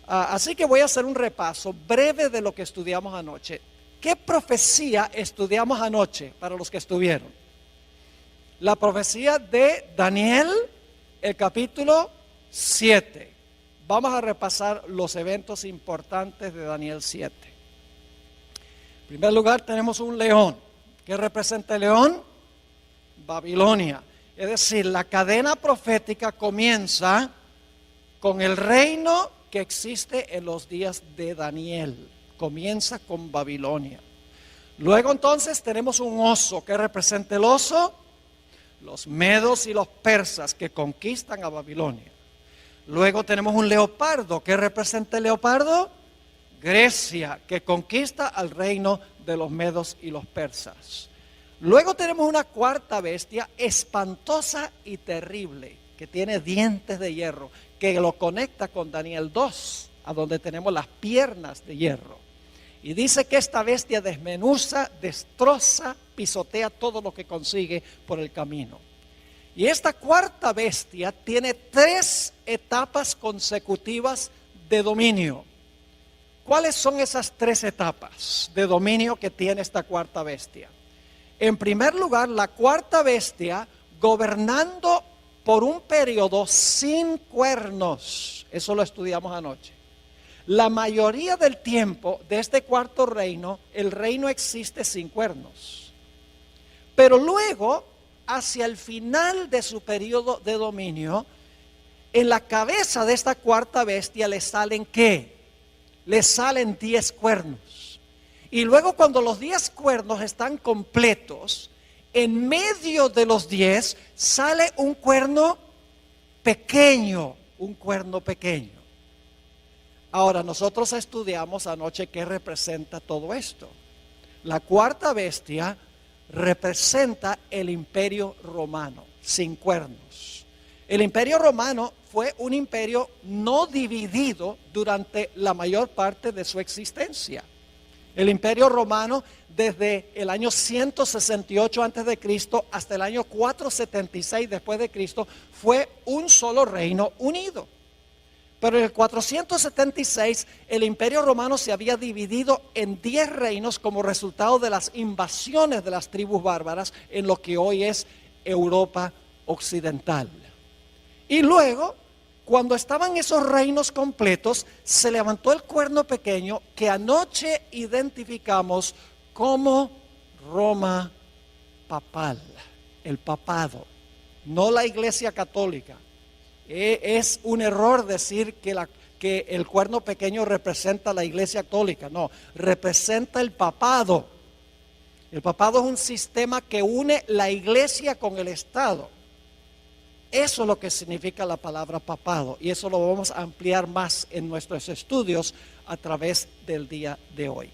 Así que voy a hacer un repaso breve de lo que estudiamos anoche. ¿Qué profecía estudiamos anoche para los que estuvieron? La profecía de Daniel, el capítulo 7. Vamos a repasar los eventos importantes de Daniel 7. En primer lugar tenemos un león. ¿Qué representa el león? Babilonia. Es decir, la cadena profética comienza con el reino que existe en los días de Daniel. Comienza con Babilonia. Luego entonces tenemos un oso. ¿Qué representa el oso? Los medos y los persas que conquistan a Babilonia. Luego tenemos un leopardo. ¿Qué representa el leopardo? Grecia, que conquista al reino de los medos y los persas. Luego tenemos una cuarta bestia espantosa y terrible, que tiene dientes de hierro, que lo conecta con Daniel 2, a donde tenemos las piernas de hierro. Y dice que esta bestia desmenuza, destroza, pisotea todo lo que consigue por el camino. Y esta cuarta bestia tiene 3 etapas consecutivas de dominio. ¿Cuáles son esas 3 etapas de dominio que tiene esta cuarta bestia? En primer lugar, la cuarta bestia gobernando por un periodo sin cuernos. Eso lo estudiamos anoche. La mayoría del tiempo de este cuarto reino, el reino existe sin cuernos. Pero luego, hacia el final de su periodo de dominio, en la cabeza de esta cuarta bestia le salen ¿qué? Le salen 10 cuernos. Y luego cuando los 10 cuernos están completos, en medio de los 10 sale un cuerno pequeño, un cuerno pequeño. Ahora, nosotros estudiamos anoche qué representa todo esto. La cuarta bestia representa el imperio romano, sin cuernos. El imperio romano fue un imperio no dividido durante la mayor parte de su existencia. El imperio romano desde el año 168 a.C. hasta el año 476 después de Cristo fue un solo reino unido. Pero en el 476 el imperio romano se había dividido en 10 reinos como resultado de las invasiones de las tribus bárbaras en lo que hoy es Europa occidental. Y luego, cuando estaban esos reinos completos, se levantó el cuerno pequeño que anoche identificamos como Roma papal, el papado, no la Iglesia católica. Es un error decir que el cuerno pequeño representa la Iglesia católica, no, representa el papado. El papado es un sistema que une la Iglesia con el Estado. Eso es lo que significa la palabra papado, y eso lo vamos a ampliar más en nuestros estudios a través del día de hoy.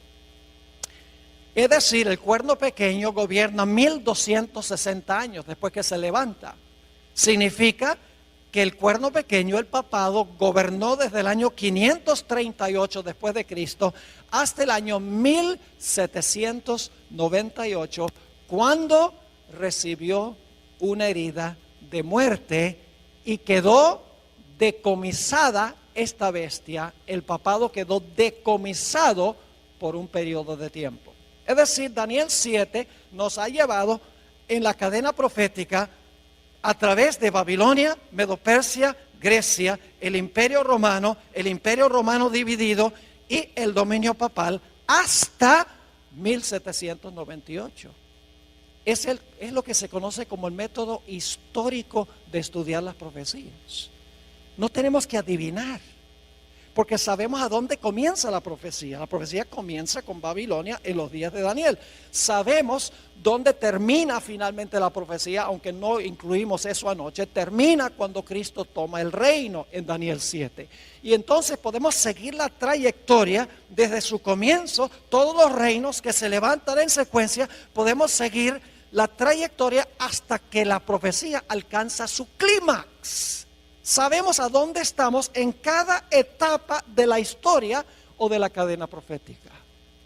Es decir, el cuerno pequeño gobierna 1260 años después que se levanta. Significa que el cuerno pequeño, el papado, gobernó desde el año 538 después de Cristo hasta el año 1798, cuando recibió una herida de muerte y quedó decomisada esta bestia. El papado quedó decomisado por un periodo de tiempo. Es decir, Daniel 7 nos ha llevado en la cadena profética a través de Babilonia, Medo-Persia, Grecia, el imperio romano dividido y el dominio papal hasta 1798. Es lo que se conoce como el método histórico de estudiar las profecías. No tenemos que adivinar, porque sabemos a dónde comienza la profecía. La profecía comienza con Babilonia en los días de Daniel. Sabemos dónde termina finalmente la profecía, aunque no incluimos eso anoche. Termina cuando Cristo toma el reino en Daniel 7. Y entonces podemos seguir la trayectoria desde su comienzo. Todos los reinos que se levantan en secuencia, podemos seguir la trayectoria hasta que la profecía alcanza su clímax. Sabemos a dónde estamos en cada etapa de la historia o de la cadena profética.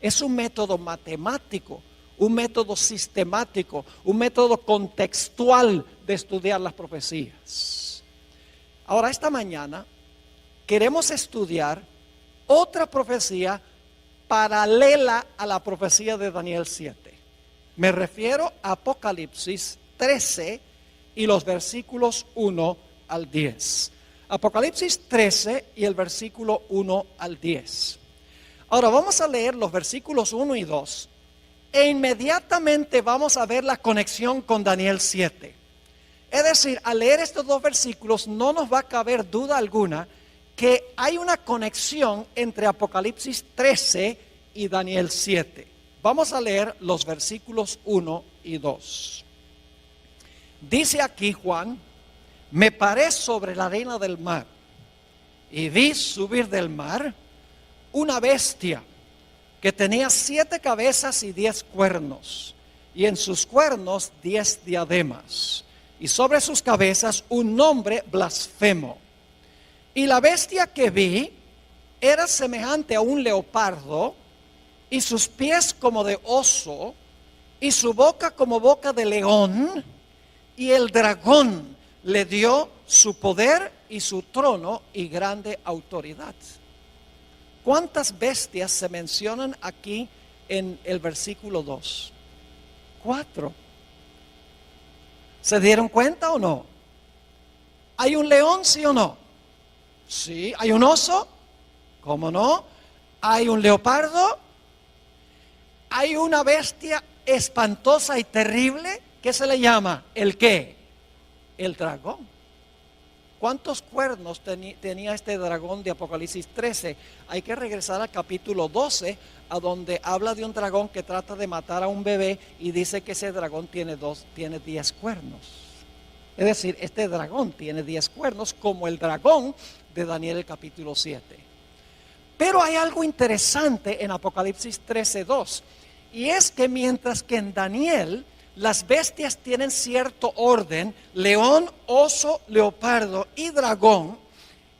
Es un método matemático, un método sistemático, un método contextual de estudiar las profecías. Ahora, esta mañana queremos estudiar otra profecía paralela a la profecía de Daniel 7. Me refiero a Apocalipsis 13 y los versículos 1 al 10. Apocalipsis 13 y el versículo 1 al 10. Ahora vamos a leer los versículos 1 y 2 e inmediatamente vamos a ver la conexión con Daniel 7. Es decir, al leer estos dos versículos no nos va a caber duda alguna que hay una conexión entre Apocalipsis 13 y Daniel 7. Vamos a leer los versículos 1 y 2. Dice aquí Juan: me paré sobre la arena del mar y vi subir del mar una bestia que tenía 7 cabezas y 10 cuernos, y en sus cuernos 10 diademas, y sobre sus cabezas un nombre blasfemo. Y la bestia que vi era semejante a un leopardo, y sus pies como de oso, y su boca como boca de león, y el dragón le dio su poder y su trono y grande autoridad. ¿Cuántas bestias se mencionan aquí en el versículo 2? 4. ¿Se dieron cuenta o no? ¿Hay un león, sí o no? Sí. ¿Hay un oso? ¿Cómo no? ¿Hay un leopardo? ¿Hay una bestia espantosa y terrible? ¿Qué se le llama? ¿El qué? El dragón. ¿Cuántos cuernos tenía este dragón de Apocalipsis 13? Hay que regresar al capítulo 12, a donde habla de un dragón que trata de matar a un bebé y dice que ese dragón tiene 10 cuernos. Es decir, este dragón tiene 10 cuernos como el dragón de Daniel el capítulo 7. Pero hay algo interesante en Apocalipsis 13:2, y es que mientras que en Daniel las bestias tienen cierto orden: león, oso, leopardo y dragón,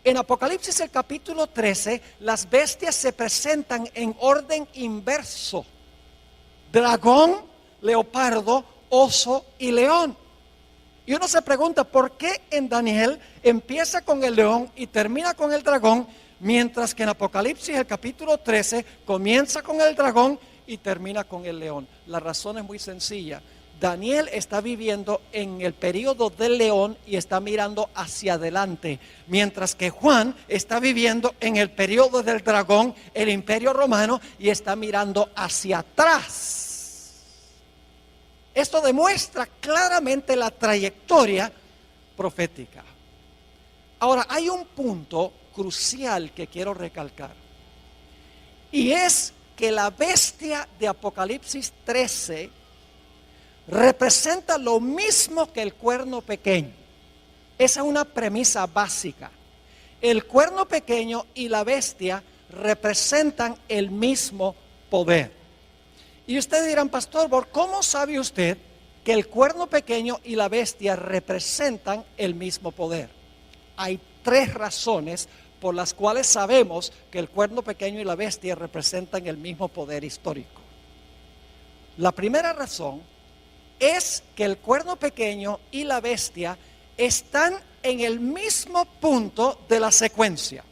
en Apocalipsis el capítulo 13 las bestias se presentan en orden inverso: dragón, leopardo, oso y león. Y uno se pregunta, ¿por qué en Daniel empieza con el león y termina con el dragón, mientras que en Apocalipsis el capítulo 13 comienza con el dragón y termina con el león? La razón es muy sencilla. Daniel está viviendo en el periodo del león y está mirando hacia adelante, mientras que Juan está viviendo en el periodo del dragón, el imperio romano, y está mirando hacia atrás. Esto demuestra claramente la trayectoria profética. Ahora, hay un punto crucial que quiero recalcar, y es que la bestia de Apocalipsis 13 representa lo mismo que el cuerno pequeño. Esa es una premisa básica. El cuerno pequeño y la bestia representan el mismo poder. Y ustedes dirán, pastor, ¿cómo sabe usted que el cuerno pequeño y la bestia representan el mismo poder? Hay 3 razones por las cuales sabemos que el cuerno pequeño y la bestia representan el mismo poder histórico. La primera razón es que el cuerno pequeño y la bestia están en el mismo punto de la secuencia.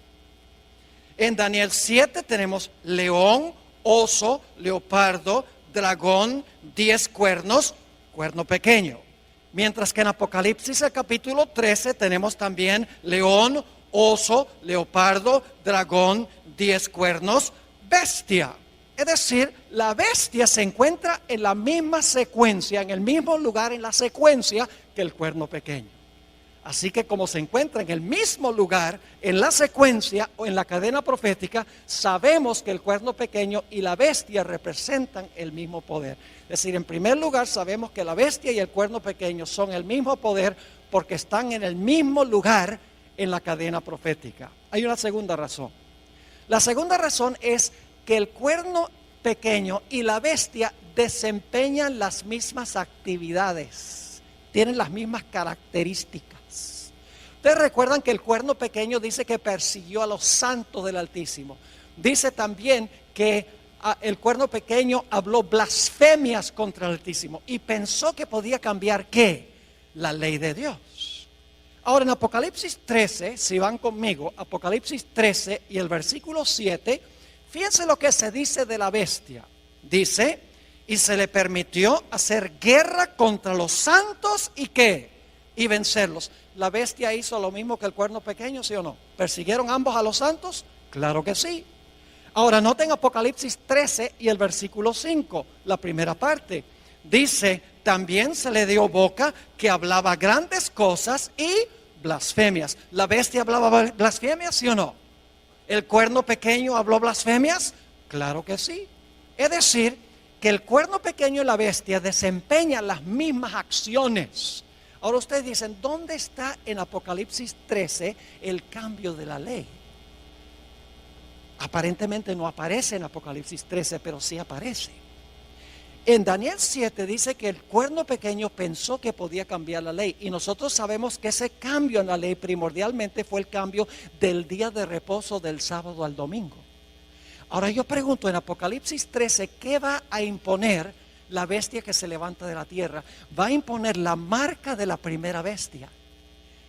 En Daniel 7 tenemos león, oso, leopardo, dragón, 10 cuernos, cuerno pequeño. Mientras que en Apocalipsis el capítulo 13 tenemos también león, oso, leopardo, dragón, 10 cuernos, bestia. Es decir, la bestia se encuentra en la misma secuencia, en el mismo lugar en la secuencia que el cuerno pequeño. Así que como se encuentra en el mismo lugar en la secuencia o en la cadena profética, sabemos que el cuerno pequeño y la bestia representan el mismo poder. Es decir, en primer lugar sabemos que la bestia y el cuerno pequeño son el mismo poder porque están en el mismo lugar en la cadena profética. Hay una segunda razón. La segunda razón es que el cuerno pequeño y la bestia desempeñan las mismas actividades, tienen las mismas características. Ustedes recuerdan que el cuerno pequeño dice que persiguió a los santos del Altísimo. Dice también que el cuerno pequeño habló blasfemias contra el Altísimo y pensó que podía cambiar ¿qué? La ley de Dios. Ahora en Apocalipsis 13, si van conmigo, Apocalipsis 13 y el versículo 7, fíjense lo que se dice de la bestia. Dice, y se le permitió hacer guerra contra los santos y ¿qué? Y vencerlos. ¿La bestia hizo lo mismo que el cuerno pequeño, sí o no? ¿Persiguieron ambos a los santos? Claro que sí. Ahora noten Apocalipsis 13 y el versículo 5, la primera parte. Dice, también se le dio boca que hablaba grandes cosas y blasfemias. ¿La bestia hablaba blasfemias, sí o no? ¿El cuerno pequeño habló blasfemias? Claro que sí. Es decir, que el cuerno pequeño y la bestia desempeñan las mismas acciones. Ahora ustedes dicen, ¿dónde está en Apocalipsis 13 el cambio de la ley? Aparentemente no aparece en Apocalipsis 13, pero sí aparece. En Daniel 7 dice que el cuerno pequeño pensó que podía cambiar la ley. Y nosotros sabemos que ese cambio en la ley primordialmente fue el cambio del día de reposo del sábado al domingo. Ahora yo pregunto, en Apocalipsis 13, ¿qué va a imponer la bestia que se levanta de la tierra? Va a imponer la marca de la primera bestia.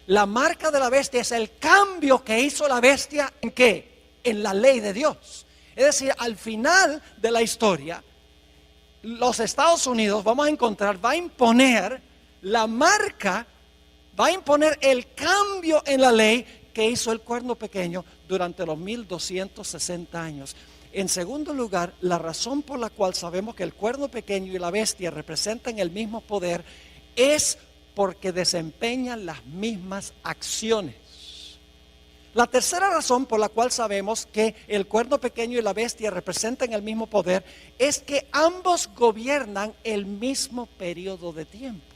La marca de la bestia es el cambio que hizo la bestia ¿en qué? En la ley de Dios. Es decir, al final de la historia, los Estados Unidos, vamos a encontrar, va a imponer la marca, va a imponer el cambio en la ley que hizo el cuerno pequeño durante los 1260 años. En segundo lugar, la razón por la cual sabemos que el cuerno pequeño y la bestia representan el mismo poder es porque desempeñan las mismas acciones. La tercera razón por la cual sabemos que el cuerno pequeño y la bestia representan el mismo poder es que ambos gobiernan el mismo periodo de tiempo.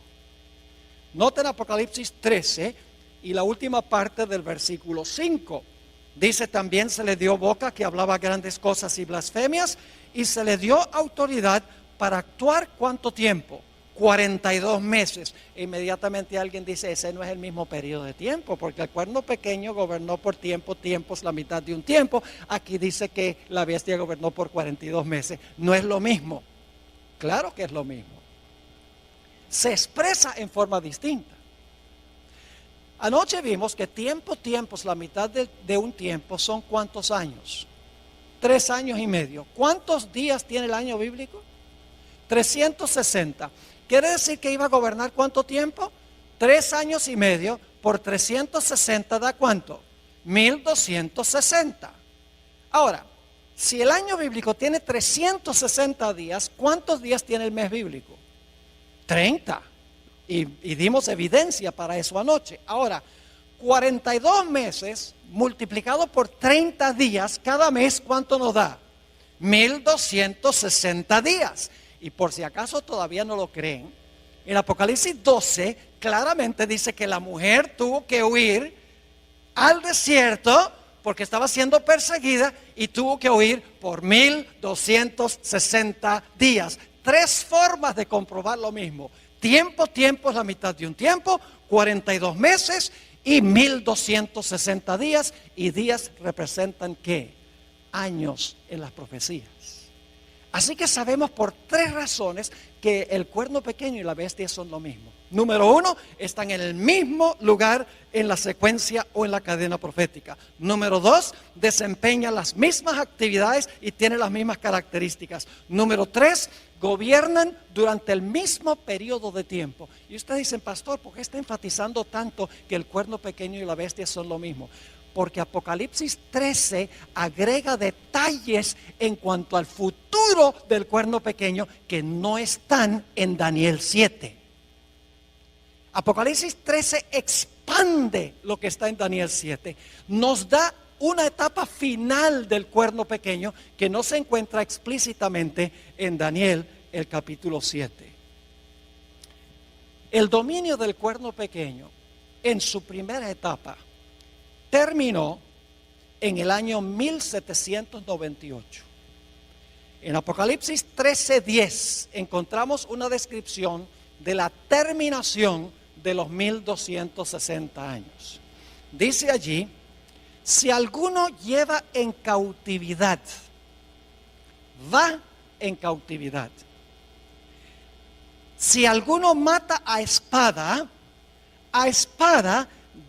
Noten Apocalipsis 13 y la última parte del versículo 5. Dice, también se le dio boca que hablaba grandes cosas y blasfemias, y se le dio autoridad para actuar ¿cuánto tiempo? 42 meses. Inmediatamente alguien dice, ese no es el mismo periodo de tiempo, porque el cuerno pequeño gobernó por tiempos, la mitad de un tiempo. Aquí dice que la bestia gobernó por 42 meses. No es lo mismo. Claro que es lo mismo. Se expresa en forma distinta. Anoche vimos que tiempos, la mitad de un tiempo son ¿cuántos años? 3 años y medio. ¿Cuántos días tiene el año bíblico? 360. ¿Quiere decir que iba a gobernar cuánto tiempo? 3 años y medio por 360 da ¿cuánto? 1260. Ahora, si el año bíblico tiene 360 días, ¿cuántos días tiene el mes bíblico? 30. Y dimos evidencia para eso anoche. Ahora, 42 meses multiplicado por 30 días, cada mes, ¿cuánto nos da? 1260 días. Y por si acaso todavía no lo creen, en Apocalipsis 12 claramente dice que la mujer tuvo que huir al desierto porque estaba siendo perseguida y tuvo que huir por 1260 días. 3 formas de comprobar lo mismo. Tiempo es la mitad de un tiempo, 42 meses y 1260 días. Y días representan ¿qué? Años en las profecías. Así que sabemos por 3 razones que el cuerno pequeño y la bestia son lo mismo. Número 1, están en el mismo lugar en la secuencia o en la cadena profética. Número 2, desempeñan las mismas actividades y tienen las mismas características. Número 3, gobiernan durante el mismo periodo de tiempo. Y ustedes dicen, pastor, ¿por qué está enfatizando tanto que el cuerno pequeño y la bestia son lo mismo? Porque Apocalipsis 13 agrega detalles en cuanto al futuro del cuerno pequeño que no están en Daniel 7. Apocalipsis 13 expande lo que está en Daniel 7. Nos da una etapa final del cuerno pequeño que no se encuentra explícitamente en Daniel el capítulo 7. El dominio del cuerno pequeño en su primera etapa terminó en el año 1798. En Apocalipsis 13:10 encontramos una descripción de la terminación de los 1260 años. Dice allí, si alguno lleva en cautividad, va en cautividad. Si alguno mata a espada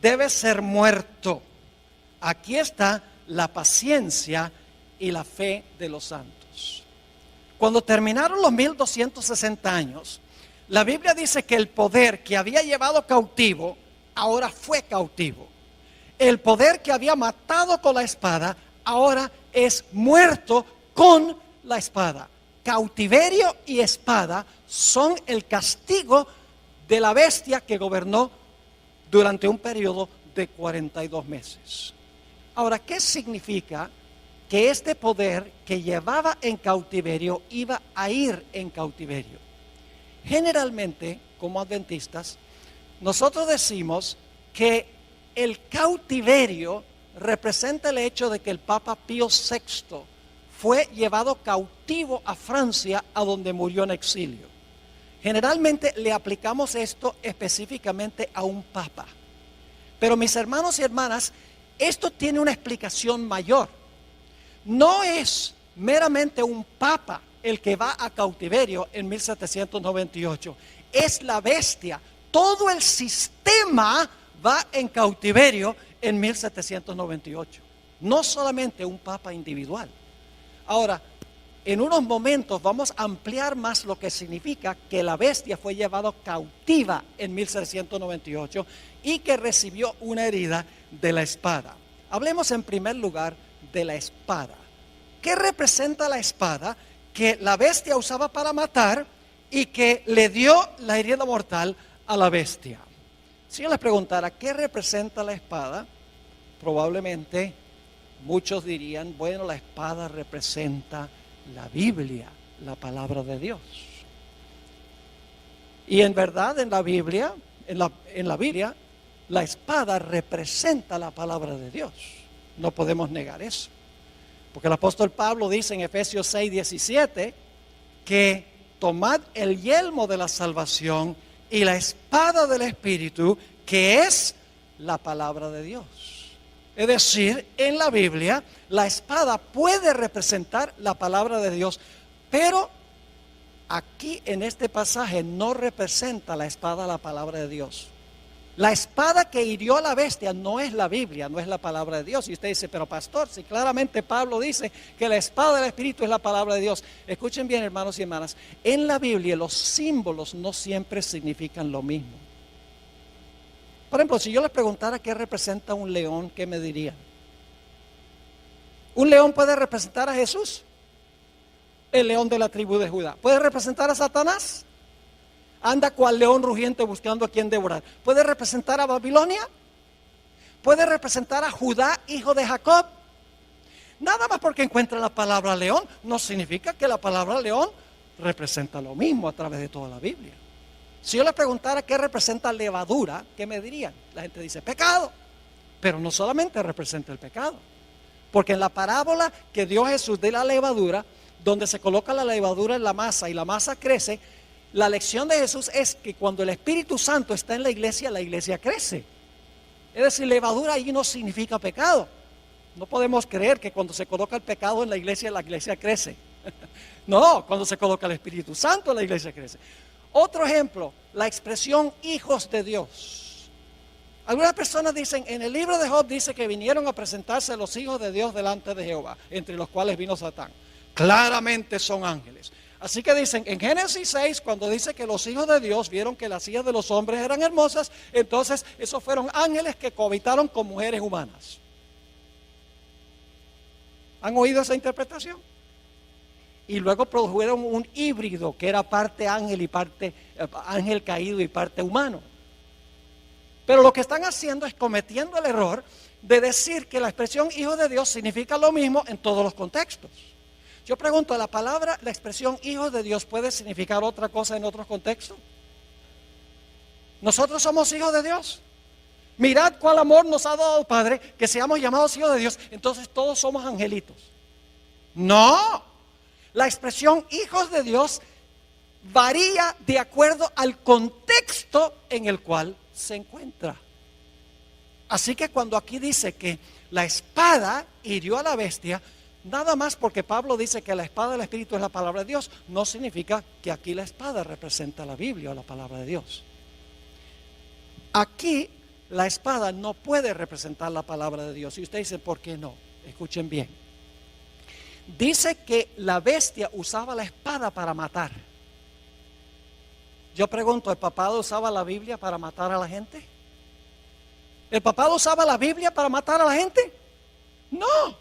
debe ser muerto. Aquí está la paciencia y la fe de los santos. Cuando terminaron los 1260 años, la Biblia dice que el poder que había llevado cautivo, ahora fue cautivo. El poder que había matado con la espada, ahora es muerto con la espada. Cautiverio y espada son el castigo de la bestia que gobernó durante un periodo de 42 meses. Ahora, ¿qué significa que este poder que llevaba en cautiverio iba a ir en cautiverio? Generalmente, como adventistas, nosotros decimos que el cautiverio representa el hecho de que el Papa Pío VI fue llevado cautivo a Francia, a donde murió en exilio. Generalmente le aplicamos esto específicamente a un papa. Pero mis hermanos y hermanas, esto tiene una explicación mayor. No es meramente un papa el que va a cautiverio en 1798. Es la bestia. Todo el sistema va en cautiverio en 1798. No solamente un papa individual. Ahora, en unos momentos vamos a ampliar más lo que significa que la bestia fue llevada cautiva en 1798 y que recibió una herida de la espada. Hablemos en primer lugar de la espada. ¿Qué representa la espada que la bestia usaba para matar y que le dio la herida mortal a la bestia? Si yo les preguntara qué representa la espada, probablemente muchos dirían, bueno, la espada representa la Biblia, la palabra de Dios. Y en verdad en la Biblia, la espada representa la palabra de Dios. No podemos negar eso. Porque el apóstol Pablo dice en Efesios 6:17 que tomad el yelmo de la salvación y la espada del Espíritu, que es la palabra de Dios. Es decir, en la Biblia la espada puede representar la palabra de Dios, pero aquí en este pasaje no representa la espada la palabra de Dios. La espada que hirió a la bestia no es la Biblia, no es la palabra de Dios. Y usted dice, pero pastor, si claramente Pablo dice que la espada del Espíritu es la palabra de Dios. Escuchen bien, hermanos y hermanas, en la Biblia los símbolos no siempre significan lo mismo. Por ejemplo, si yo les preguntara qué representa un león, ¿qué me dirían? ¿Un león puede representar a Jesús? El león de la tribu de Judá. ¿Puede representar a Satanás? Anda cual león rugiente buscando a quien devorar. ¿Puede representar a Babilonia? ¿Puede representar a Judá, hijo de Jacob? Nada más porque encuentra la palabra león, no significa que la palabra león representa lo mismo a través de toda la Biblia. Si yo les preguntara qué representa levadura, ¿qué me dirían? La gente dice pecado, pero no solamente representa el pecado, porque en la parábola que dio Jesús de la levadura, donde se coloca la levadura en la masa y la masa crece, la lección de Jesús es que cuando el Espíritu Santo está en la iglesia crece. Es decir, levadura allí no significa pecado. No podemos creer que cuando se coloca el pecado en la iglesia crece. No, cuando se coloca el Espíritu Santo, la iglesia crece. Otro ejemplo, la expresión hijos de Dios. Algunas personas dicen, en el libro de Job dice que vinieron a presentarse los hijos de Dios delante de Jehová, entre los cuales vino Satán. Claramente son ángeles. Así que dicen, en Génesis 6, cuando dice que los hijos de Dios vieron que las hijas de los hombres eran hermosas, entonces esos fueron ángeles que cohabitaron con mujeres humanas. ¿Han oído esa interpretación? Y luego produjeron un híbrido que era parte ángel y parte ángel caído y parte humano. Pero lo que están haciendo es cometiendo el error de decir que la expresión hijo de Dios significa lo mismo en todos los contextos. Yo pregunto, la expresión hijo de Dios puede significar otra cosa en otros contextos. Nosotros somos hijos de Dios. Mirad cuál amor nos ha dado el Padre, que seamos llamados hijos de Dios. Entonces todos somos angelitos. No, la expresión hijos de Dios varía de acuerdo al contexto en el cual se encuentra. Así que cuando aquí dice que la espada hirió a la bestia, nada más porque Pablo dice que la espada del Espíritu es la palabra de Dios, no significa que aquí la espada representa la Biblia o la palabra de Dios. Aquí la espada no puede representar la palabra de Dios. Y usted dice, ¿por qué no? Escuchen bien. Dice que la bestia usaba la espada para matar. Yo pregunto, ¿el papado usaba la Biblia para matar a la gente? ¿El papado usaba la Biblia para matar a la gente? No.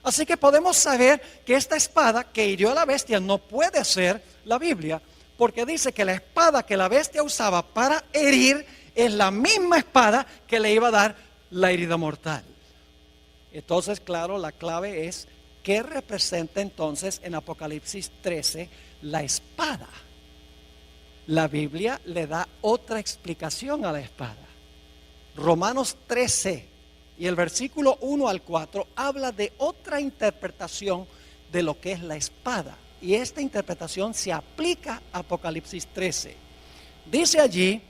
Así que podemos saber que esta espada que hirió a la bestia no puede ser la Biblia, porque dice que la espada que la bestia usaba para herir es la misma espada que le iba a dar la herida mortal. Entonces, claro, la clave es ¿qué representa entonces en Apocalipsis 13 la espada? La Biblia le da otra explicación a la espada. Romanos 13 y el versículo 1 al 4 habla de otra interpretación de lo que es la espada. Y esta interpretación se aplica a Apocalipsis 13. Dice allí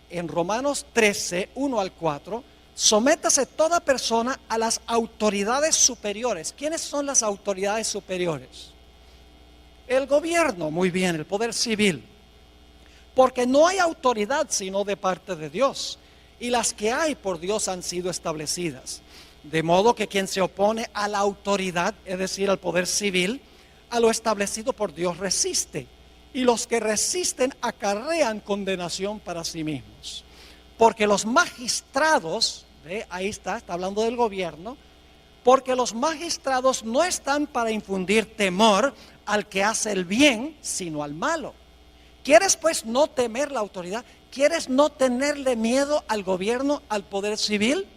en Romanos 13, 1 al 4, sométase toda persona a las autoridades superiores. ¿Quiénes son las autoridades superiores? El gobierno, muy bien, el poder civil. Porque no hay autoridad sino de parte de Dios. Y las que hay por Dios han sido establecidas. De modo que quien se opone a la autoridad, es decir, al poder civil, a lo establecido por Dios resiste. Y los que resisten acarrean condenación para sí mismos. Porque los magistrados, ahí está hablando del gobierno, porque los magistrados no están para infundir temor al que hace el bien, sino al malo. ¿Quieres pues no temer la autoridad? ¿Quieres no tenerle miedo al gobierno, al poder civil?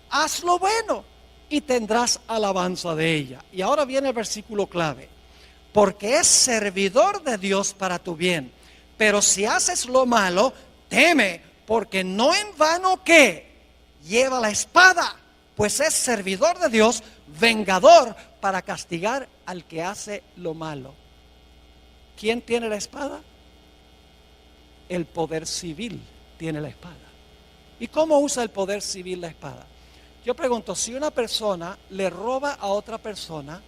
Haz lo bueno y tendrás alabanza de ella. Y ahora viene el versículo clave. Porque es servidor de Dios para tu bien. Pero si haces lo malo, teme, porque no en vano que lleva la espada, pues es servidor de Dios, vengador para castigar al que hace lo malo. ¿Quién tiene la espada? El poder civil tiene la espada. ¿Y cómo usa el poder civil la espada? Yo pregunto, si una persona le roba a otra persona,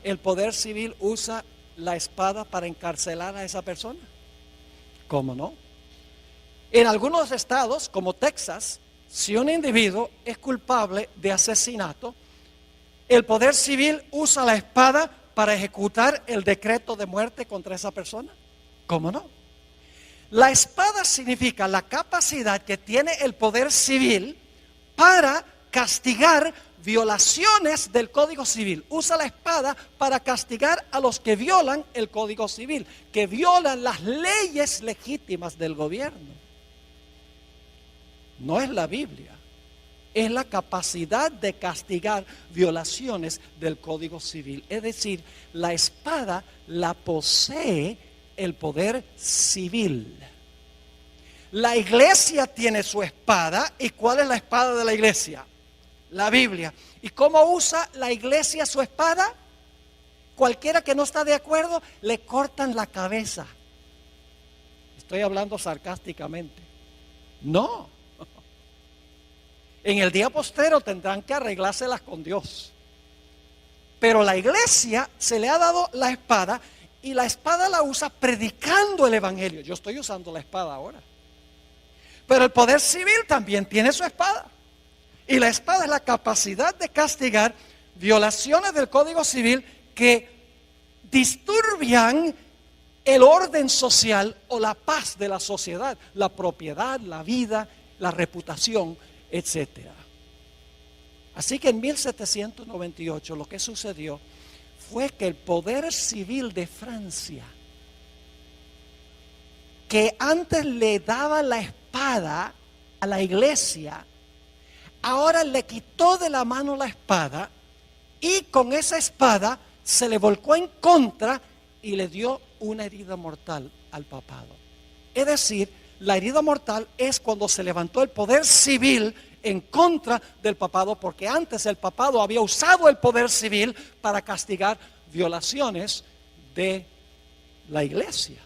¿el poder civil usa la espada para encarcelar a esa persona? ¿Cómo no? En algunos estados, como Texas, si un individuo es culpable de asesinato, el poder civil usa la espada para ejecutar el decreto de muerte contra esa persona. ¿Cómo no? La espada significa la capacidad que tiene el poder civil para castigar violaciones del Código Civil. Usa la espada para castigar a los que violan el Código Civil, que violan las leyes legítimas del gobierno. No es la Biblia, es la capacidad de castigar violaciones del Código Civil. Es decir, la espada la posee el poder civil. La iglesia tiene su espada. ¿Y cuál es la espada de la iglesia? La Biblia. ¿Y cómo usa la iglesia su espada? Cualquiera que no está de acuerdo, le cortan la cabeza. Estoy hablando sarcásticamente. No. En el día postrero tendrán que arreglárselas con Dios. Pero la iglesia se le ha dado la espada, y la espada la usa predicando el evangelio. Yo estoy usando la espada ahora. Pero el poder civil también tiene su espada. Y la espada es la capacidad de castigar violaciones del Código Civil que disturbian el orden social o la paz de la sociedad, la propiedad, la vida, la reputación, etcétera. Así que en 1798 lo que sucedió fue que el poder civil de Francia, que antes le daba la espada a la iglesia, ahora le quitó de la mano la espada y con esa espada se le volcó en contra y le dio una herida mortal al papado. Es decir, la herida mortal es cuando se levantó el poder civil en contra del papado, porque antes el papado había usado el poder civil para castigar violaciones de la iglesia.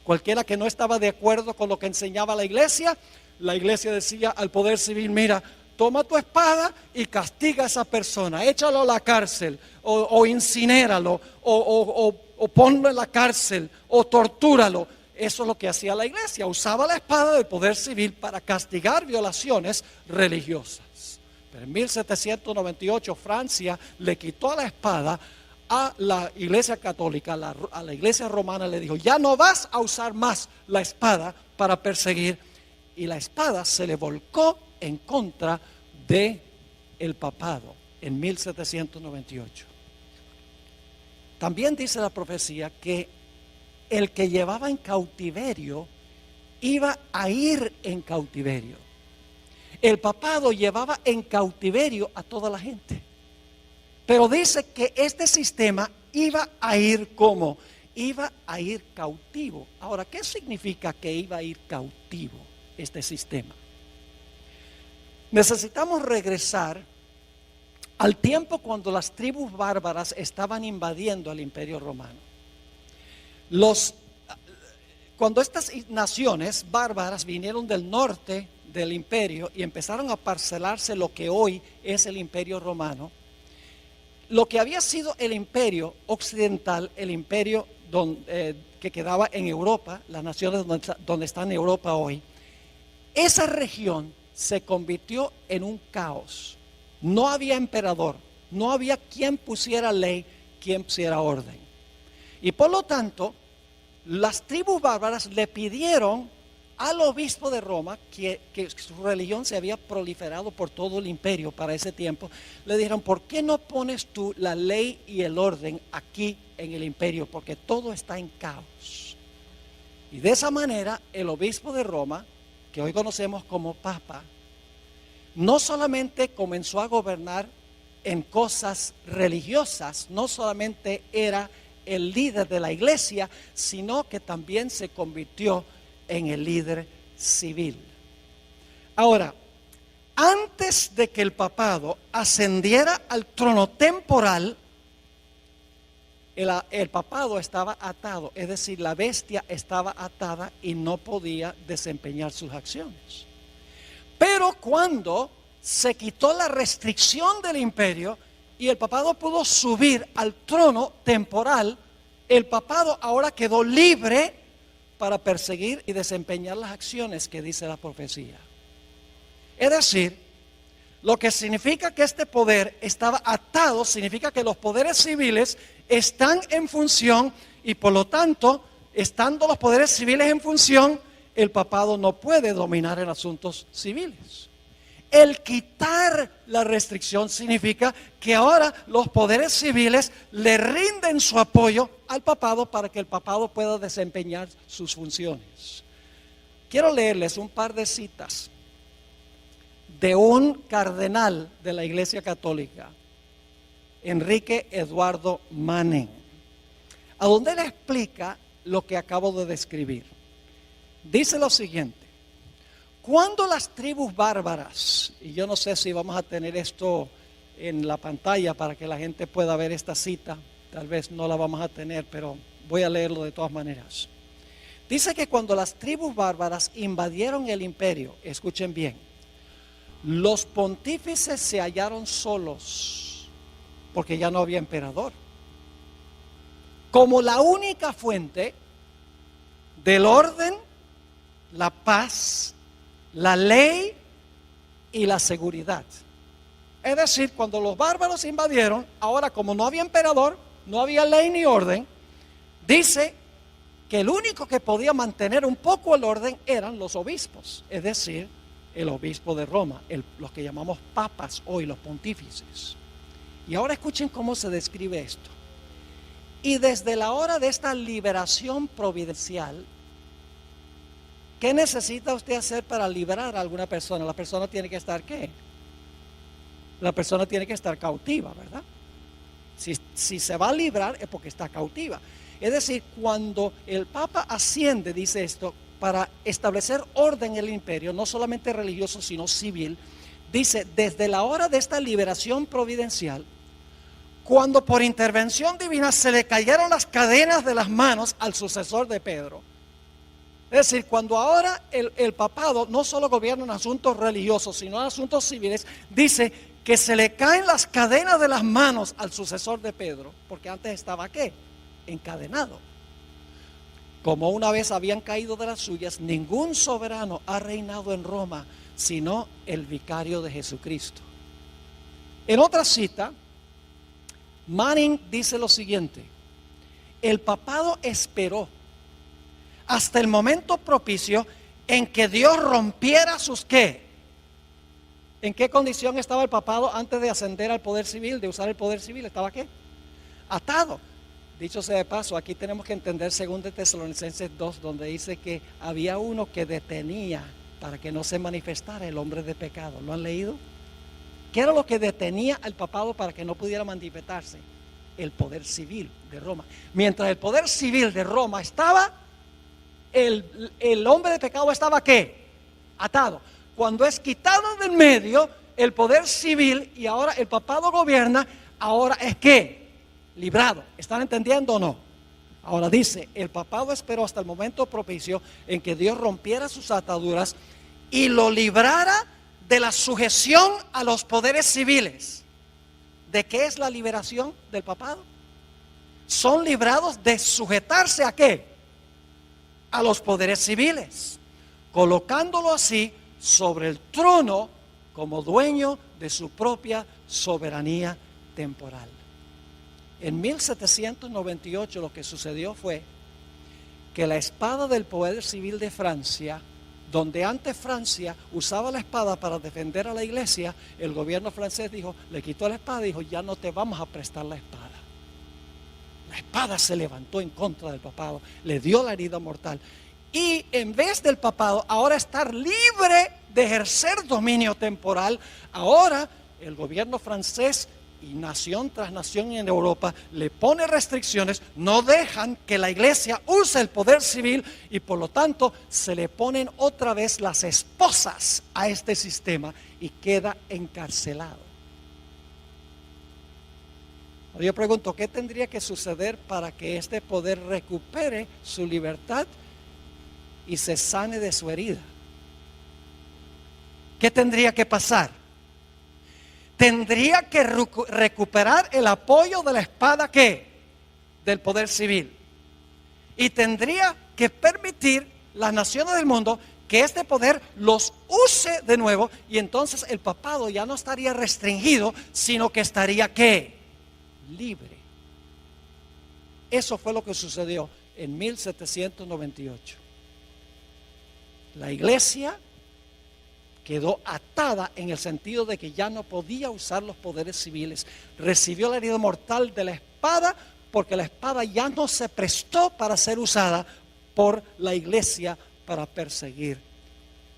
Cualquiera que no estaba de acuerdo con lo que enseñaba la iglesia decía al poder civil: mira, toma tu espada y castiga a esa persona, échalo a la cárcel, o incinéralo, o ponlo en la cárcel, o tortúralo. eso es lo que hacía la iglesia, usaba la espada del poder civil para castigar violaciones religiosas. Pero en 1798 Francia le quitó la espada a la iglesia católica, a la iglesia romana, le dijo: ya no vas a usar más la espada para perseguir. Y la espada se le volcó en contra de el papado en 1798. También dice la profecía que el que llevaba en cautiverio iba a ir en cautiverio. El papado llevaba en cautiverio a toda la gente. Pero dice que este sistema iba a ir ¿cómo? Iba a ir cautivo. Ahora, ¿qué significa que iba a ir cautivo este sistema? Necesitamos regresar al tiempo cuando las tribus bárbaras estaban invadiendo el Imperio Romano. Cuando estas naciones bárbaras vinieron del norte del imperio y empezaron a parcelarse lo que hoy es el Imperio Romano, lo que había sido el imperio occidental, el imperio que quedaba en Europa, las naciones donde está en Europa hoy, esa región se convirtió en un caos. No había emperador, no había quien pusiera ley, quien pusiera orden. Y por lo tanto, las tribus bárbaras le pidieron al obispo de Roma, que su religión se había proliferado por todo el imperio para ese tiempo, le dijeron: ¿por qué no pones tú la ley y el orden aquí en el imperio? Porque todo está en caos. Y de esa manera el obispo de Roma, que hoy conocemos como Papa, no solamente comenzó a gobernar en cosas religiosas, no solamente era el líder de la iglesia, sino que también se convirtió en el líder civil. Ahora, antes de que el papado ascendiera al trono temporal, el papado estaba atado, es decir, la bestia estaba atada y no podía desempeñar sus acciones. Pero cuando se quitó la restricción del imperio y el papado pudo subir al trono temporal, el papado ahora quedó libre para perseguir y desempeñar las acciones que dice la profecía. Es decir, lo que significa que este poder estaba atado, significa que los poderes civiles están en función y por lo tanto, estando los poderes civiles en función, el papado no puede dominar en asuntos civiles. El quitar la restricción significa que ahora los poderes civiles le rinden su apoyo al papado para que el papado pueda desempeñar sus funciones. Quiero leerles un par de citas de un cardenal de la Iglesia Católica, Enrique Eduardo Manning, a donde él explica lo que acabo de describir. Dice lo siguiente: cuando las tribus bárbaras, y yo no sé si vamos a tener esto en la pantalla para que la gente pueda ver esta cita, tal vez no la vamos a tener, pero voy a leerlo de todas maneras. Dice que cuando las tribus bárbaras invadieron el imperio, escuchen bien, los pontífices se hallaron solos porque ya no había emperador. Como la única fuente del orden, la paz, la ley y la seguridad. Es decir, cuando los bárbaros invadieron, ahora como no había emperador, no había ley ni orden, dice que el único que podía mantener un poco el orden eran los obispos, es decir, el obispo de Roma, los que llamamos papas hoy, los pontífices. Y ahora escuchen cómo se describe esto. Y desde la hora de esta liberación providencial, ¿qué necesita usted hacer para liberar a alguna persona? La persona tiene que estar ¿qué? La persona tiene que estar cautiva, ¿verdad? Si se va a librar es porque está cautiva. Es decir, cuando el Papa asciende, dice esto, para establecer orden en el imperio, no solamente religioso, sino civil, dice, desde la hora de esta liberación providencial, cuando por intervención divina se le cayeron las cadenas de las manos al sucesor de Pedro. Es decir, cuando ahora el papado no solo gobierna en asuntos religiosos, sino en asuntos civiles, dice que se le caen las cadenas de las manos al sucesor de Pedro, porque antes estaba ¿qué? Encadenado. como una vez habían caído de las suyas, ningún soberano ha reinado en Roma, sino el vicario de Jesucristo. En otra cita, Manning dice lo siguiente: el papado esperó hasta el momento propicio en que Dios rompiera sus ¿qué? ¿En qué condición estaba el papado antes de ascender al poder civil, de usar el poder civil? ¿Estaba qué? Atado. Dicho sea de paso, aquí tenemos que entender 2 Tesalonicenses 2, donde dice que había uno que detenía para que no se manifestara el hombre de pecado. ¿Lo han leído? ¿Qué era lo que detenía al papado para que no pudiera manifestarse? El poder civil de Roma. Mientras el poder civil de Roma estaba, el hombre de pecado estaba ¿qué? Atado. Cuando es quitado del medio el poder civil y ahora el papado gobierna, ahora es ¿qué? Librado. ¿Están entendiendo o no? Ahora dice, el papado esperó hasta el momento propicio en que Dios rompiera sus ataduras y lo librara de la sujeción a los poderes civiles. ¿De qué es la liberación del papado? Son librados de sujetarse ¿a qué? A los poderes civiles, colocándolo así sobre el trono como dueño de su propia soberanía temporal. En 1798 lo que sucedió fue que la espada del poder civil de Francia, donde antes Francia usaba la espada para defender a la iglesia, el gobierno francés dijo, le quitó la espada y dijo, ya no te vamos a prestar la espada. La espada se levantó en contra del papado, le dio la herida mortal. Y en vez del papado ahora estar libre de ejercer dominio temporal, ahora el gobierno francés y nación tras nación en Europa le pone restricciones, no dejan que la iglesia use el poder civil y por lo tanto se le ponen otra vez las esposas a este sistema y queda encarcelado. Yo pregunto, ¿qué tendría que suceder para que este poder recupere su libertad y se sane de su herida? ¿Qué tendría que pasar? Tendría que recuperar el apoyo de la espada ¿qué? Del poder civil. Y tendría que permitir las naciones del mundo que este poder los use de nuevo y entonces el papado ya no estaría restringido, sino que estaría ¿qué? Libre. Eso fue lo que sucedió en 1798. La iglesia quedó atada en el sentido de que ya no podía usar los poderes civiles. Recibió la herida mortal de la espada porque la espada ya no se prestó para ser usada por la iglesia para perseguir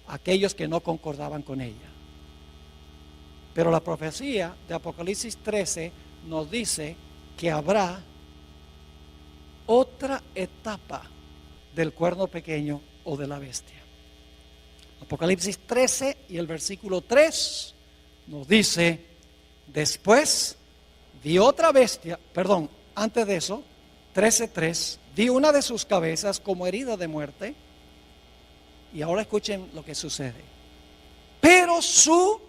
a aquellos que no concordaban con ella. Pero la profecía de Apocalipsis 13 nos dice que habrá otra etapa del cuerno pequeño o de la bestia. Apocalipsis 13 y el versículo 3 nos dice, después vi otra bestia, antes de eso, 13:3, vi una de sus cabezas como herida de muerte, y ahora escuchen lo que sucede, pero su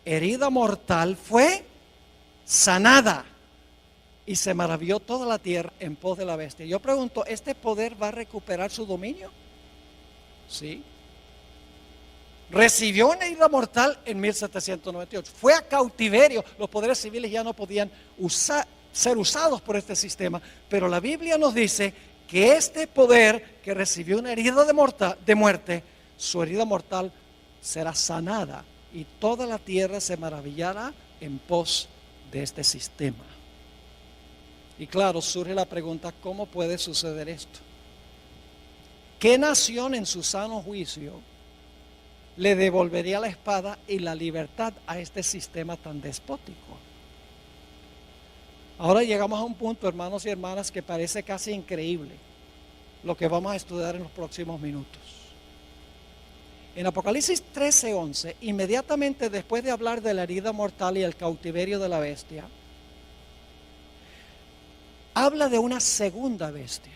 herida mortal fue sanada, y se maravilló toda la tierra en pos de la bestia. Yo pregunto, ¿este poder va a recuperar su dominio? Sí. Recibió una herida mortal en 1798. Fue a cautiverio. Los poderes civiles ya no podían ser usados por este sistema. Pero la Biblia nos dice que este poder que recibió una herida de muerte, su herida mortal será sanada. Y toda la tierra se maravillará en pos de este sistema. Y claro, surge la pregunta, ¿cómo puede suceder esto? ¿Qué nación en su sano juicio le devolvería la espada y la libertad a este sistema tan despótico? Ahora llegamos a un punto, hermanos y hermanas, que parece casi increíble lo que vamos a estudiar en los próximos minutos. En Apocalipsis 13:11, inmediatamente después de hablar de la herida mortal y el cautiverio de la bestia, habla de una segunda bestia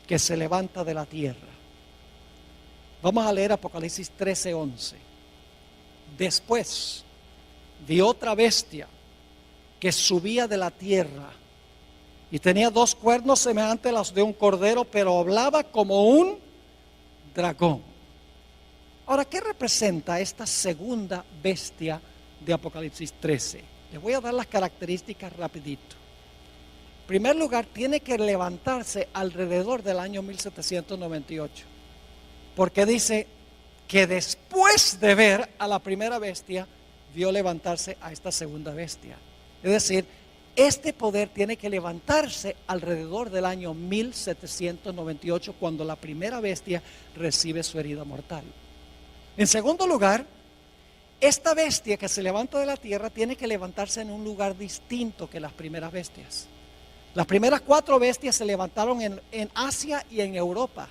que se levanta de la tierra. Vamos a leer Apocalipsis 13:11. Después vi otra bestia que subía de la tierra Y tenía 2 cuernos semejantes a los de un cordero, pero hablaba como un dragón. Ahora, ¿qué representa esta segunda bestia de Apocalipsis 13? Les voy a dar las características rapidito. En primer lugar, tiene que levantarse alrededor del año 1798. Porque dice que después de ver a la primera bestia, vio levantarse a esta segunda bestia. Es decir, este poder tiene que levantarse alrededor del año 1798, cuando la primera bestia recibe su herida mortal. En segundo lugar, esta bestia que se levanta de la tierra tiene que levantarse en un lugar distinto que las primeras bestias. Las primeras 4 bestias se levantaron en Asia y en Europa.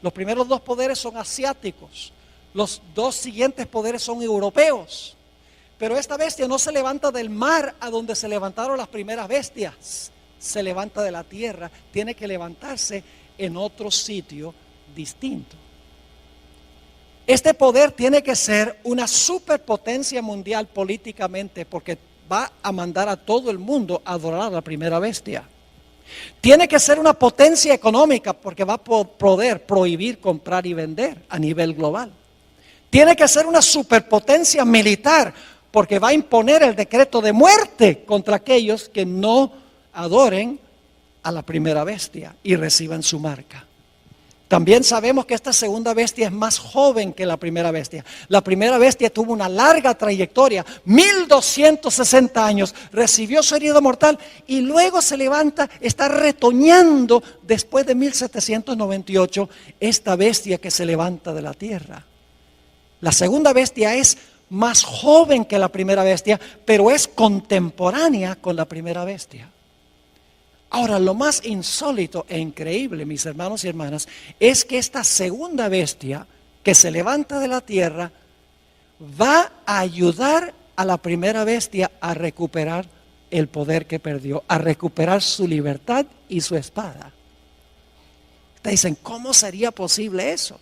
Los primeros 2 poderes son asiáticos. Los 2 siguientes poderes son europeos. Pero esta bestia no se levanta del mar a donde se levantaron las primeras bestias. Se levanta de la tierra. Tiene que levantarse en otro sitio distinto. Este poder tiene que ser una superpotencia mundial políticamente, porque va a mandar a todo el mundo a adorar a la primera bestia. Tiene que ser una potencia económica, porque va a poder prohibir comprar y vender a nivel global. Tiene que ser una superpotencia militar, porque va a imponer el decreto de muerte contra aquellos que no adoren a la primera bestia y reciban su marca. También sabemos que esta segunda bestia es más joven que la primera bestia. La primera bestia tuvo una larga trayectoria, 1260 años, recibió su herida mortal y luego se levanta, está retoñando después de 1798, esta bestia que se levanta de la tierra. La segunda bestia es más joven que la primera bestia, pero es contemporánea con la primera bestia. Ahora, lo más insólito e increíble, mis hermanos y hermanas, es que esta segunda bestia que se levanta de la tierra va a ayudar a la primera bestia a recuperar el poder que perdió, a recuperar su libertad y su espada. Ustedes dicen, ¿cómo sería posible eso?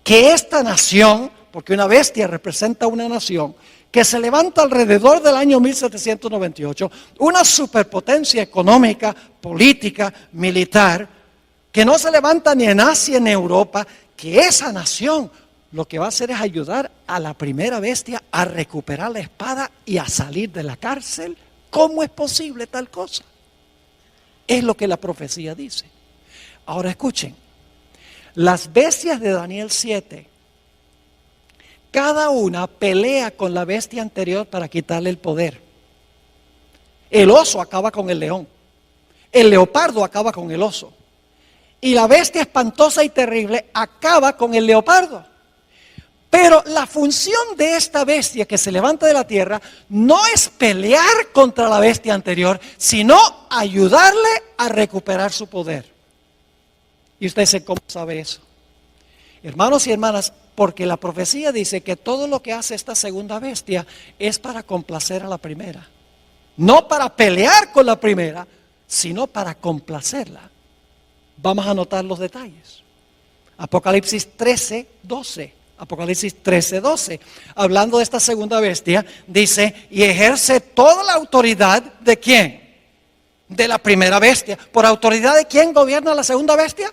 Que esta nación, porque una bestia representa una nación, que se levanta alrededor del año 1798, una superpotencia económica, política, militar, que no se levanta ni en Asia ni en Europa, que esa nación lo que va a hacer es ayudar a la primera bestia a recuperar la espada y a salir de la cárcel. ¿Cómo es posible tal cosa? Es lo que la profecía dice. Ahora escuchen, las bestias de Daniel 7, cada una pelea con la bestia anterior para quitarle el poder. El oso acaba con el león. El leopardo acaba con el oso. Y la bestia espantosa y terrible acaba con el leopardo. Pero la función de esta bestia que se levanta de la tierra no es pelear contra la bestia anterior, sino ayudarle a recuperar su poder. Y usted dice, ¿cómo sabe eso? Hermanos y hermanas, porque la profecía dice que todo lo que hace esta segunda bestia es para complacer a la primera. No para pelear con la primera, sino para complacerla. Vamos a notar los detalles. Apocalipsis 13, 12. Apocalipsis 13, 12. Hablando de esta segunda bestia, dice, y ejerce toda la autoridad ¿de quién? De la primera bestia. ¿Por autoridad de quién gobierna la segunda bestia?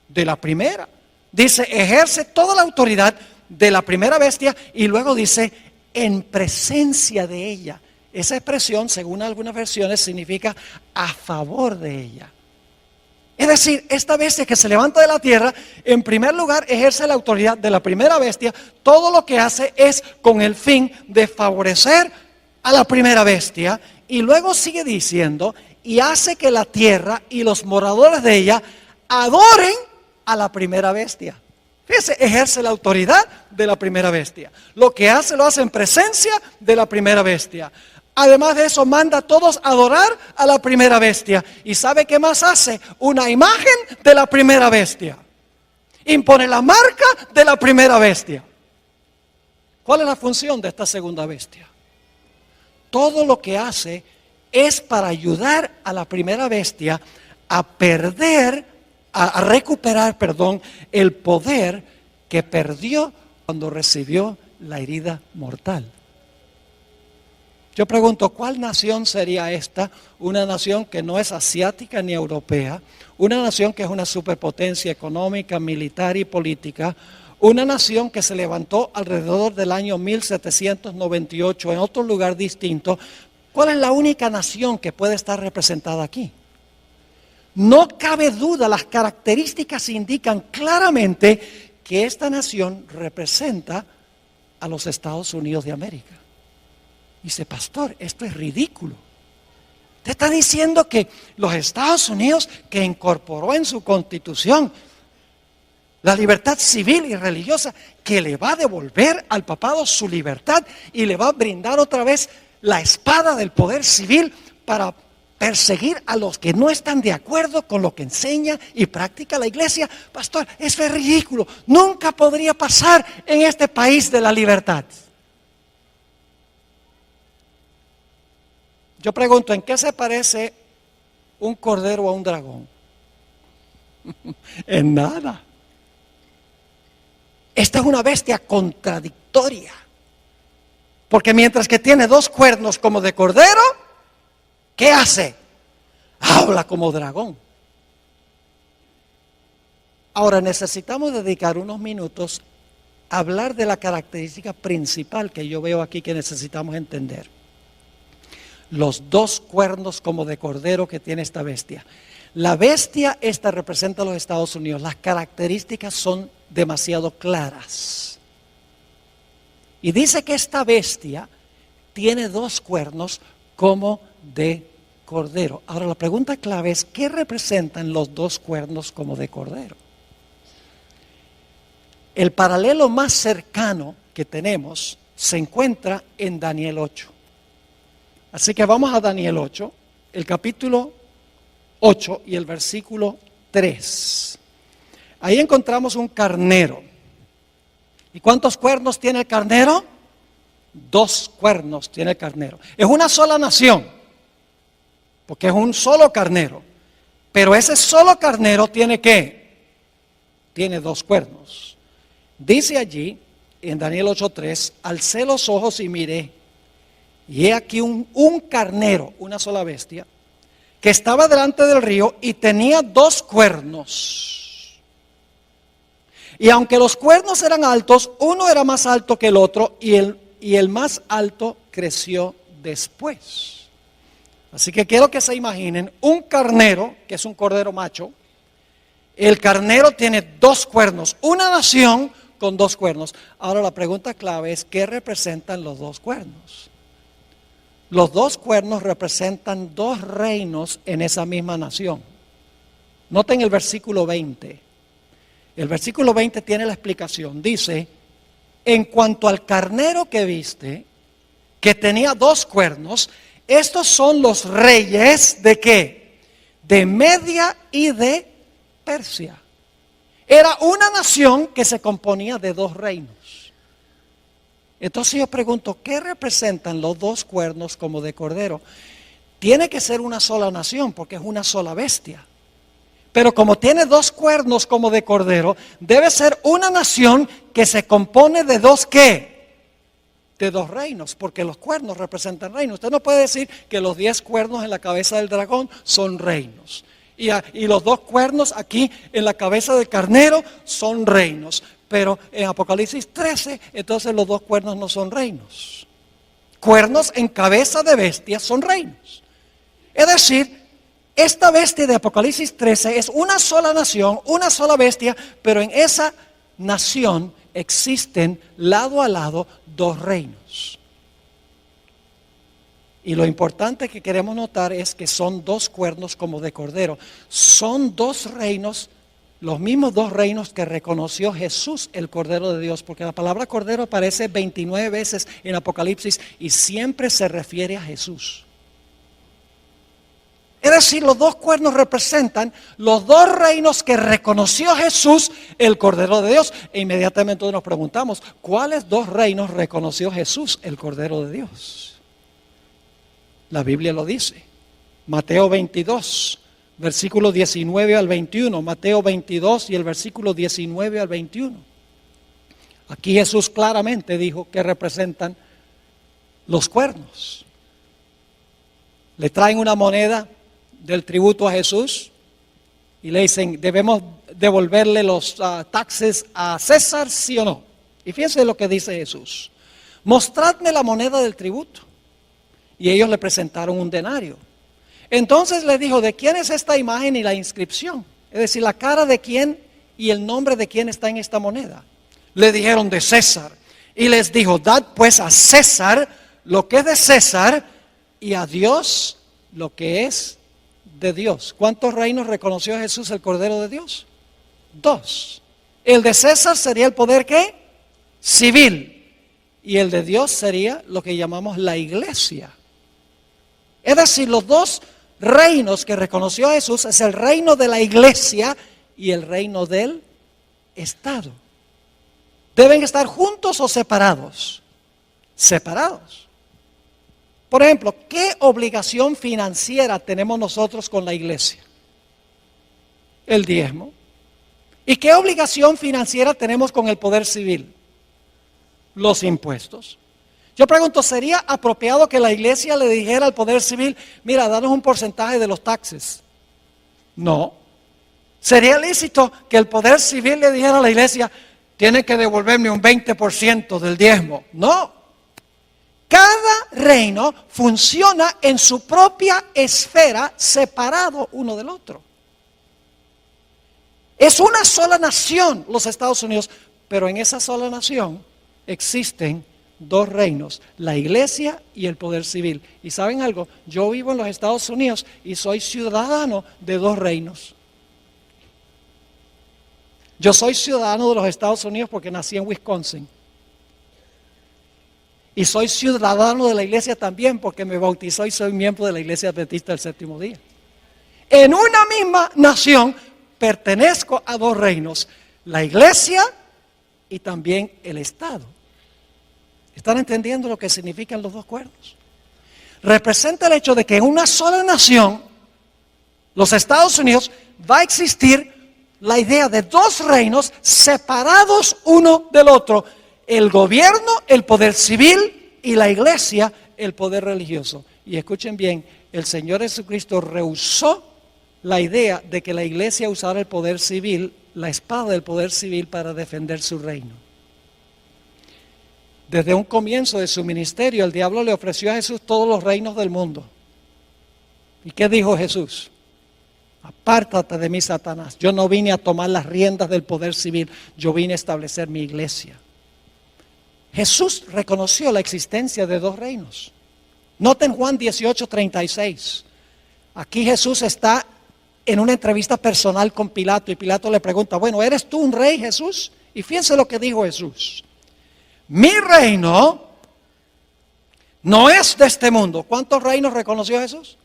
De la primera. Dice, ejerce toda la autoridad de la primera bestia y luego dice, en presencia de ella. Esa expresión, según algunas versiones, significa a favor de ella. Es decir, esta bestia que se levanta de la tierra, en primer lugar, ejerce la autoridad de la primera bestia. Todo lo que hace es con el fin de favorecer a la primera bestia. Y luego sigue diciendo, y hace que la tierra y los moradores de ella adoren a la primera bestia. Fíjese, ejerce la autoridad de la primera bestia. Lo que hace, lo hace en presencia de la primera bestia. Además de eso, manda a todos a adorar a la primera bestia. ¿Y sabe qué más hace? Una imagen de la primera bestia. Impone la marca de la primera bestia. ¿Cuál es la función de esta segunda bestia? Todo lo que hace es para ayudar a la primera bestia a recuperar el poder que perdió cuando recibió la herida mortal. Yo pregunto, ¿cuál nación sería esta? Una nación que no es asiática ni europea, una nación que es una superpotencia económica, militar y política, una nación que se levantó alrededor del año 1798 en otro lugar distinto. ¿Cuál es la única nación que puede estar representada aquí? No cabe duda, las características indican claramente que esta nación representa a los Estados Unidos de América. Dice, pastor, esto es ridículo. Usted está diciendo que los Estados Unidos, que incorporó en su constitución la libertad civil y religiosa, que le va a devolver al papado su libertad y le va a brindar otra vez la espada del poder civil para perseguir a los que no están de acuerdo con lo que enseña y practica la iglesia. Pastor, eso es ridículo. Nunca podría pasar en este país de la libertad. Yo pregunto, ¿en qué se parece un cordero a un dragón? En nada. Esta es una bestia contradictoria. Porque mientras que tiene dos cuernos como de cordero, ¿qué hace? Habla como dragón. Ahora necesitamos dedicar unos minutos a hablar de la característica principal que yo veo aquí que necesitamos entender. Los dos cuernos como de cordero que tiene esta bestia. La bestia esta representa a los Estados Unidos. Las características son demasiado claras. Y dice que esta bestia tiene dos cuernos como de cordero. Ahora la pregunta clave es, ¿qué representan los dos cuernos como de cordero? El paralelo más cercano que tenemos se encuentra en Daniel 8. Así que vamos a Daniel 8, el capítulo 8 y el versículo 3. Ahí encontramos un carnero. ¿Y cuántos cuernos tiene el carnero? Dos cuernos tiene el carnero. Es una sola nación, porque es un solo carnero. Pero ese solo carnero tiene ¿qué? Tiene dos cuernos. Dice allí, en Daniel 8:3, alcé los ojos y miré. Y he aquí un carnero, una sola bestia, que estaba delante del río y tenía dos cuernos. Y aunque los cuernos eran altos, uno era más alto que el otro y el más alto creció después. Así que quiero que se imaginen un carnero, que es un cordero macho. El carnero tiene dos cuernos, una nación con dos cuernos. Ahora la pregunta clave es, ¿qué representan los dos cuernos? Los dos cuernos representan dos reinos en esa misma nación. Noten el versículo 20. El versículo 20 tiene la explicación. Dice, en cuanto al carnero que viste, que tenía dos cuernos, estos son los reyes ¿de qué? De Media y de Persia. Era una nación que se componía de dos reinos. Entonces yo pregunto, ¿qué representan los dos cuernos como de cordero? Tiene que ser una sola nación porque es una sola bestia. Pero como tiene dos cuernos como de cordero, debe ser una nación que se compone de dos ¿qué? De dos reinos, porque los cuernos representan reinos. Usted no puede decir que los 10 cuernos en la cabeza del dragón son reinos. Y los dos cuernos aquí en la cabeza del carnero son reinos. Pero en Apocalipsis 13, entonces los dos cuernos no son reinos. Cuernos en cabeza de bestia son reinos. Es decir, esta bestia de Apocalipsis 13 es una sola nación, una sola bestia, pero en esa nación existen lado a lado dos reinos. Y lo importante que queremos notar es que son dos cuernos como de cordero. Son dos reinos, los mismos dos reinos que reconoció Jesús, el Cordero de Dios, porque la palabra cordero aparece 29 veces en Apocalipsis y siempre se refiere a Jesús. Es decir, los dos cuernos representan los dos reinos que reconoció Jesús, el Cordero de Dios. E inmediatamente nos preguntamos, ¿cuáles dos reinos reconoció Jesús, el Cordero de Dios? La Biblia lo dice. Mateo 22, versículo 19 al 21. Mateo 22 y el versículo 19 al 21. Aquí Jesús claramente dijo que representan los cuernos. Le traen una moneda del tributo a Jesús y le dicen, ¿debemos devolverle los taxes a César, sí o no? Y fíjense lo que dice Jesús. Mostradme la moneda del tributo. Y ellos le presentaron un denario. Entonces le dijo, ¿de quién es esta imagen y la inscripción? Es decir, la cara de quién y el nombre de quién está en esta moneda. Le dijeron, de César. Y les dijo, dad pues a César lo que es de César y a Dios lo que es de Dios. ¿Cuántos reinos reconoció Jesús el Cordero de Dios? 2. El de César sería el poder ¿qué? Civil. Y el de Dios sería lo que llamamos la iglesia. Es decir, los 2 reinos que reconoció Jesús es el reino de la iglesia y el reino del Estado. ¿Deben estar juntos o separados? Separados. Por ejemplo, ¿qué obligación financiera tenemos nosotros con la iglesia? El diezmo. ¿Y qué obligación financiera tenemos con el poder civil? Los impuestos. Yo pregunto, ¿sería apropiado que la iglesia le dijera al poder civil, mira, danos un porcentaje de los taxes? No. ¿Sería lícito que el poder civil le dijera a la iglesia, tiene que devolverme un 20% del diezmo? No. Cada reino funciona en su propia esfera, separado uno del otro. Es una sola nación, los Estados Unidos, pero en esa sola nación existen 2 reinos, la iglesia y el poder civil. ¿Y saben algo? Yo vivo en los Estados Unidos y soy ciudadano de 2 reinos. Yo soy ciudadano de los Estados Unidos porque nací en Wisconsin. Y soy ciudadano de la iglesia también porque me bautizó y soy miembro de la iglesia adventista del séptimo día. En una misma nación pertenezco a 2 reinos, la iglesia y también el Estado. ¿Están entendiendo lo que significan los 2 cuernos? Representa el hecho de que en una sola nación, los Estados Unidos, va a existir la idea de 2 reinos separados uno del otro. El gobierno, el poder civil y la iglesia, el poder religioso. Y escuchen bien, el Señor Jesucristo rehusó la idea de que la iglesia usara el poder civil, la espada del poder civil para defender su reino. Desde un comienzo de su ministerio, el diablo le ofreció a Jesús todos los reinos del mundo. ¿Y qué dijo Jesús? Apártate de mí, Satanás. Yo no vine a tomar las riendas del poder civil, yo vine a establecer mi iglesia. Jesús reconoció la existencia de 2 reinos. Noten Juan 18:36. Aquí Jesús está en una entrevista personal con Pilato y Pilato le pregunta, bueno, ¿eres tú un rey, Jesús? Y fíjense lo que dijo Jesús. Mi reino no es de este mundo. ¿Cuántos reinos reconoció Jesús?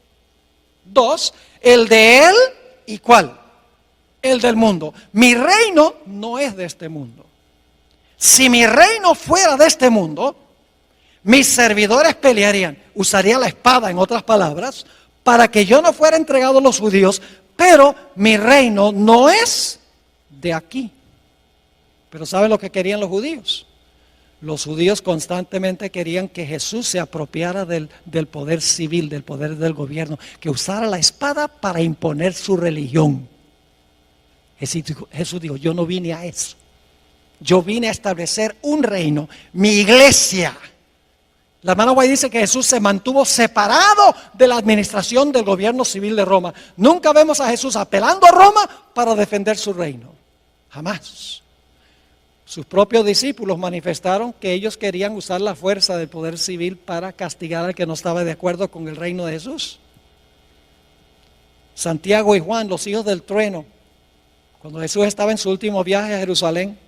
2. El de él y ¿cuál? El del mundo. Mi reino no es de este mundo. Si mi reino fuera de este mundo, mis servidores pelearían, usaría la espada en otras palabras, para que yo no fuera entregado a los judíos, pero mi reino no es de aquí. Pero ¿saben lo que querían los judíos? Los judíos constantemente querían que Jesús se apropiara del poder civil, del poder del gobierno, que usara la espada para imponer su religión. Jesús dijo, yo no vine a eso. Yo vine a establecer un reino, mi iglesia. La hermana White dice que Jesús se mantuvo separado de la administración del gobierno civil de Roma. Nunca vemos a Jesús apelando a Roma para defender su reino. Jamás. Sus propios discípulos manifestaron que ellos querían usar la fuerza del poder civil para castigar al que no estaba de acuerdo con el reino de Jesús. Santiago y Juan, los hijos del trueno, cuando Jesús estaba en su último viaje a Jerusalén,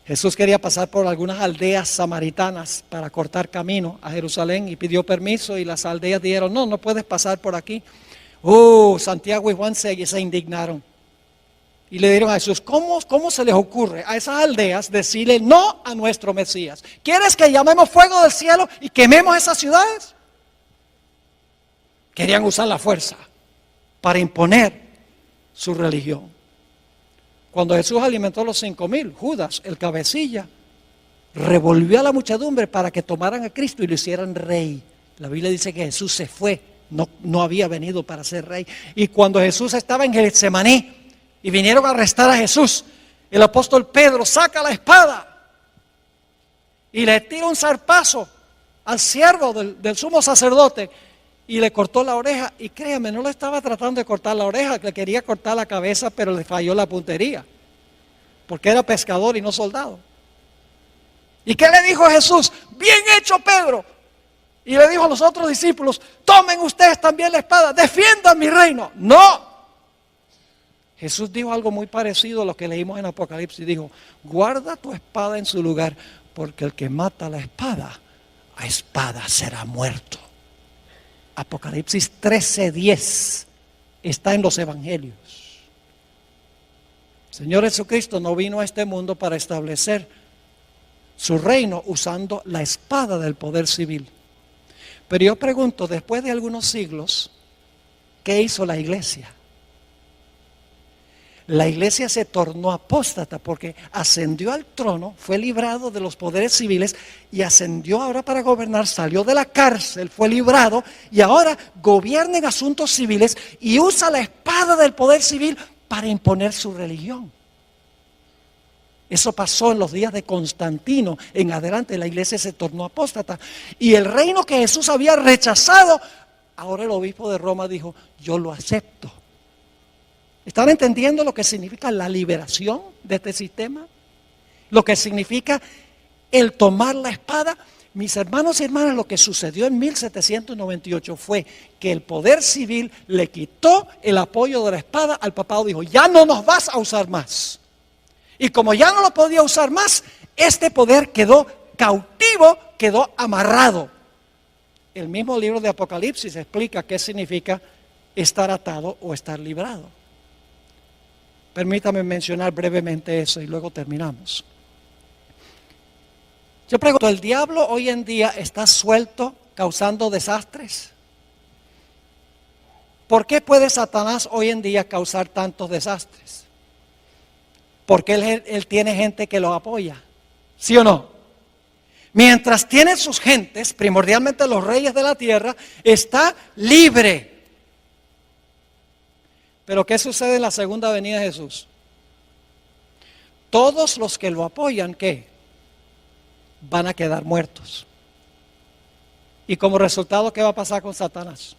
Jesús quería pasar por algunas aldeas samaritanas para cortar camino a Jerusalén y pidió permiso y las aldeas dijeron, no puedes pasar por aquí. Santiago y Juan se indignaron y le dijeron a Jesús, ¿cómo se les ocurre a esas aldeas decirle no a nuestro Mesías? ¿Quieres que llamemos fuego del cielo y quememos esas ciudades? Querían usar la fuerza para imponer su religión. Cuando Jesús alimentó a los 5,000, Judas, el cabecilla, revolvió a la muchedumbre para que tomaran a Cristo y lo hicieran rey. La Biblia dice que Jesús se fue, no había venido para ser rey. Y cuando Jesús estaba en Getsemaní y vinieron a arrestar a Jesús, el apóstol Pedro saca la espada y le tira un zarpazo al siervo del sumo sacerdote y le cortó la oreja. Y créame, no le estaba tratando de cortar la oreja, le quería cortar la cabeza, pero le falló la puntería, porque era pescador y no soldado. ¿Y qué le dijo Jesús? Bien hecho, Pedro. Y le dijo a los otros discípulos, tomen ustedes también la espada, defiendan mi reino. No. Jesús dijo algo muy parecido a lo que leímos en Apocalipsis. Dijo, guarda tu espada en su lugar, porque el que mata la espada, a espada será muerto. Apocalipsis 13:10 está en los evangelios. El Señor Jesucristo no vino a este mundo para establecer su reino usando la espada del poder civil. Pero yo pregunto, después de algunos siglos, ¿qué hizo la iglesia? La iglesia se tornó apóstata porque ascendió al trono, fue librado de los poderes civiles y ascendió ahora para gobernar, salió de la cárcel, fue librado y ahora gobierna en asuntos civiles y usa la espada del poder civil para imponer su religión. Eso pasó en los días de Constantino. En adelante la iglesia se tornó apóstata. Y el reino que Jesús había rechazado, ahora el obispo de Roma dijo, yo lo acepto. ¿Están entendiendo lo que significa la liberación de este sistema? Lo que significa el tomar la espada. Mis hermanos y hermanas, lo que sucedió en 1798 fue que el poder civil le quitó el apoyo de la espada al papado. Dijo, ya no nos vas a usar más. Y como ya no lo podía usar más, este poder quedó cautivo, quedó amarrado. El mismo libro de Apocalipsis explica qué significa estar atado o estar librado. Permítame mencionar brevemente eso y luego terminamos. Yo pregunto, ¿el diablo hoy en día está suelto causando desastres? ¿Por qué puede Satanás hoy en día causar tantos desastres? Porque él tiene gente que lo apoya, ¿sí o no? Mientras tiene sus gentes, primordialmente los reyes de la tierra, está libre. Pero ¿qué sucede en la segunda venida de Jesús? Todos los que lo apoyan, ¿qué? Van a quedar muertos. Y como resultado, ¿qué va a pasar con Satanás?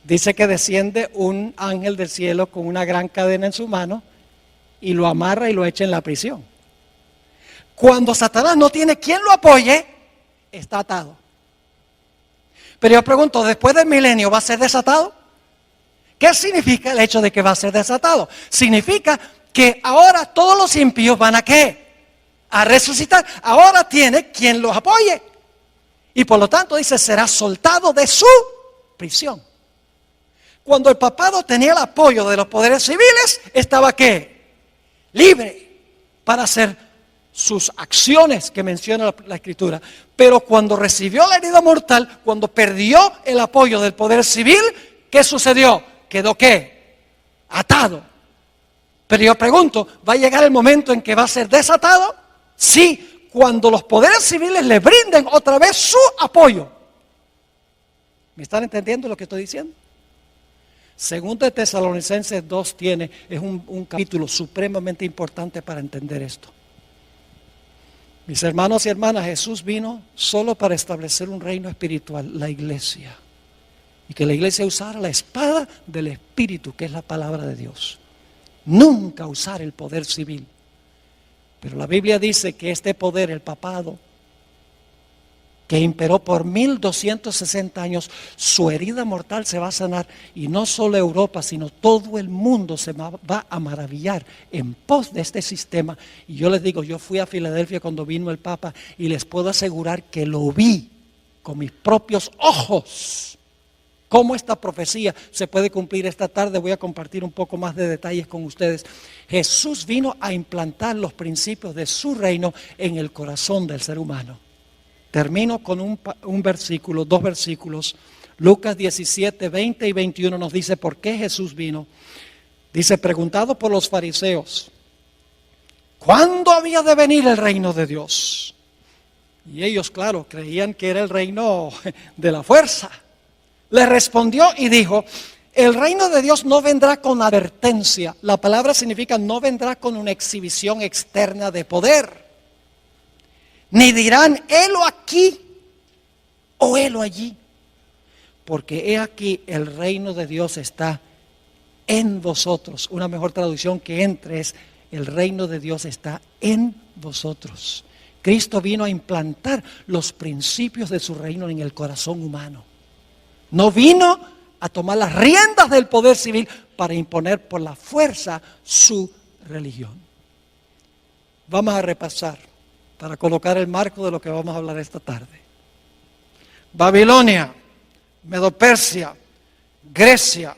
Dice que desciende un ángel del cielo con una gran cadena en su mano y lo amarra y lo echa en la prisión. Cuando Satanás no tiene quien lo apoye, está atado. Pero yo pregunto, ¿después del milenio va a ser desatado? ¿Qué significa el hecho de que va a ser desatado? Significa que ahora todos los impíos van a ¿qué? A resucitar. Ahora tiene quien los apoye. Y por lo tanto dice, será soltado de su prisión. Cuando el papado tenía el apoyo de los poderes civiles, estaba ¿qué? Libre para hacer sus acciones que menciona la Escritura. Pero cuando recibió la herida mortal, cuando perdió el apoyo del poder civil, ¿qué sucedió? Quedó ¿qué? Atado. Pero yo pregunto, ¿va a llegar el momento en que va a ser desatado? Sí, cuando los poderes civiles le brinden otra vez su apoyo. ¿Me están entendiendo lo que estoy diciendo? Segundo de Tesalonicenses 2 es un capítulo supremamente importante para entender esto. Mis hermanos y hermanas, Jesús vino solo para establecer un reino espiritual, la iglesia. Y que la iglesia usara la espada del Espíritu, que es la palabra de Dios. Nunca usar el poder civil. Pero la Biblia dice que este poder, el papado, que imperó por 1260 años, su herida mortal se va a sanar. Y no solo Europa, sino todo el mundo se va a maravillar en pos de este sistema. Y yo les digo, yo fui a Filadelfia cuando vino el Papa y les puedo asegurar que lo vi con mis propios ojos. ¿Cómo esta profecía se puede cumplir esta tarde? Voy a compartir un poco más de detalles con ustedes. Jesús vino a implantar los principios de su reino en el corazón del ser humano. Termino con un versículo, dos versículos. Lucas 17, 20 y 21 nos dice por qué Jesús vino. Dice, preguntado por los fariseos, ¿cuándo había de venir el reino de Dios? Y ellos, claro, creían que era el reino de la fuerza. Le respondió y dijo: el reino de Dios no vendrá con advertencia. La palabra significa no vendrá con una exhibición externa de poder. Ni dirán, helo aquí o helo allí. Porque he aquí el reino de Dios está en vosotros. Una mejor traducción que entre es: el reino de Dios está en vosotros. Cristo vino a implantar los principios de su reino en el corazón humano. No vino a tomar las riendas del poder civil para imponer por la fuerza su religión. Vamos a repasar para colocar el marco de lo que vamos a hablar esta tarde. Babilonia, Medo-Persia, Grecia,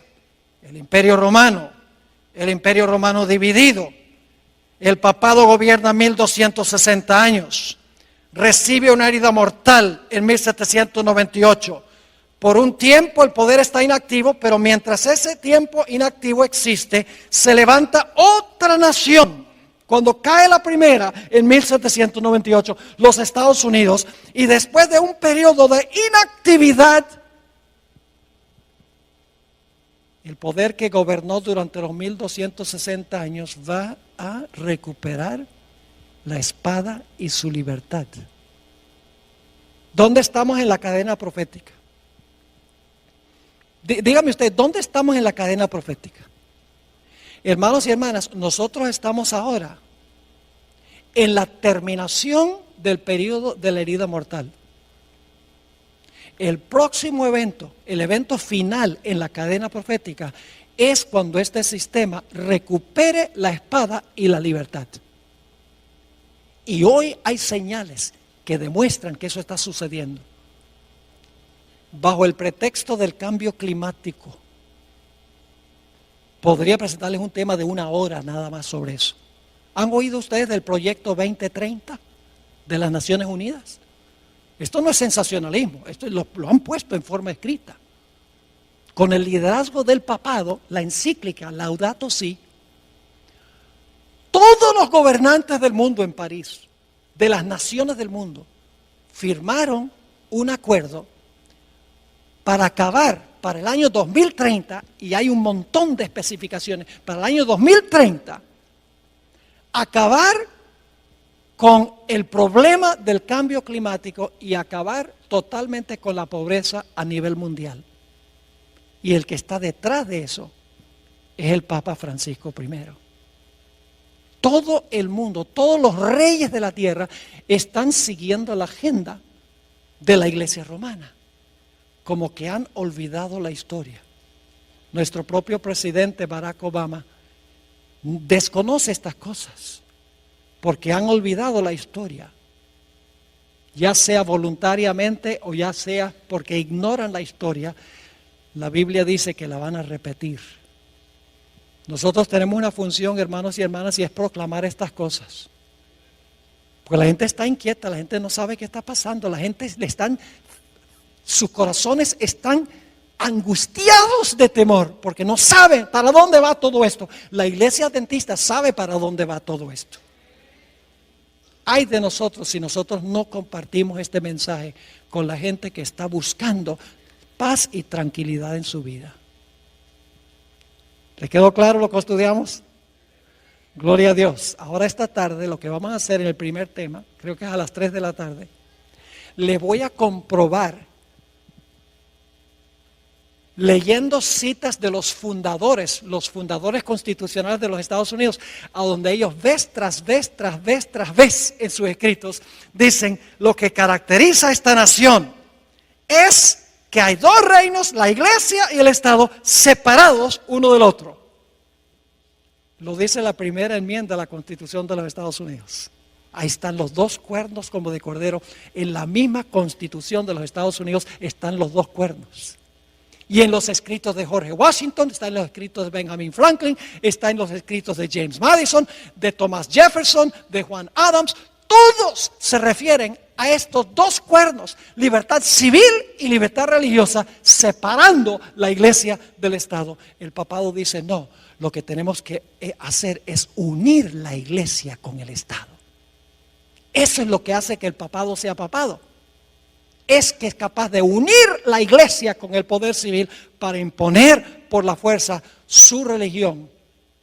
el Imperio Romano dividido. El papado gobierna 1260 años. Recibe una herida mortal en 1798. Por un tiempo el poder está inactivo, pero mientras ese tiempo inactivo existe, se levanta otra nación. Cuando cae la primera en 1798, los Estados Unidos, y después de un periodo de inactividad, el poder que gobernó durante los 1260 años va a recuperar la espada y su libertad. ¿Dónde estamos en la cadena profética? Dígame usted, ¿dónde estamos en la cadena profética? Hermanos y hermanas, nosotros estamos ahora en la terminación del periodo de la herida mortal. El próximo evento, el evento final en la cadena profética, es cuando este sistema recupere la espada y la libertad. Y hoy hay señales que demuestran que eso está sucediendo. Bajo el pretexto del cambio climático, podría presentarles un tema de 1 hora nada más sobre eso. ¿Han oído ustedes del proyecto 2030 de las Naciones Unidas? Esto no es sensacionalismo, esto lo han puesto en forma escrita. Con el liderazgo del papado, la encíclica Laudato Si, todos los gobernantes del mundo en París, de las naciones del mundo, firmaron un acuerdo para acabar para el año 2030, y hay un montón de especificaciones, para el año 2030, acabar con el problema del cambio climático y acabar totalmente con la pobreza a nivel mundial. Y el que está detrás de eso es el Papa Francisco I. Todo el mundo, todos los reyes de la tierra están siguiendo la agenda de la Iglesia romana, como que han olvidado la historia. Nuestro propio presidente Barack Obama desconoce estas cosas, porque han olvidado la historia, ya sea voluntariamente o ya sea porque ignoran la historia. La Biblia dice que la van a repetir. Nosotros tenemos una función, hermanos y hermanas, y es proclamar estas cosas. Porque la gente está inquieta, la gente no sabe qué está pasando, la gente sus corazones están angustiados de temor, porque no saben para dónde va todo esto. La iglesia adventista sabe para dónde va todo esto. Ay de nosotros si nosotros no compartimos este mensaje con la gente que está buscando paz y tranquilidad en su vida. ¿Le quedó claro lo que estudiamos? Gloria a Dios. Ahora esta tarde lo que vamos a hacer en el primer tema, creo que es a las 3 de la tarde, le voy a comprobar, leyendo citas de los fundadores constitucionales de los Estados Unidos, a donde ellos vez tras vez en sus escritos dicen: lo que caracteriza a esta nación es que hay dos reinos, la iglesia y el Estado, separados uno del otro. Lo dice la primera enmienda a la Constitución de los Estados Unidos. Ahí están los dos cuernos como de cordero. En la misma Constitución de los Estados Unidos están los dos cuernos. Y en los escritos de George Washington, está en los escritos de Benjamin Franklin, está en los escritos de James Madison, de Thomas Jefferson, de Juan Adams. Todos se refieren a estos dos cuernos, libertad civil y libertad religiosa, separando la iglesia del Estado. El papado dice: no, lo que tenemos que hacer es unir la iglesia con el Estado. Eso es lo que hace que el papado sea papado. Es que es capaz de unir la iglesia con el poder civil para imponer por la fuerza su religión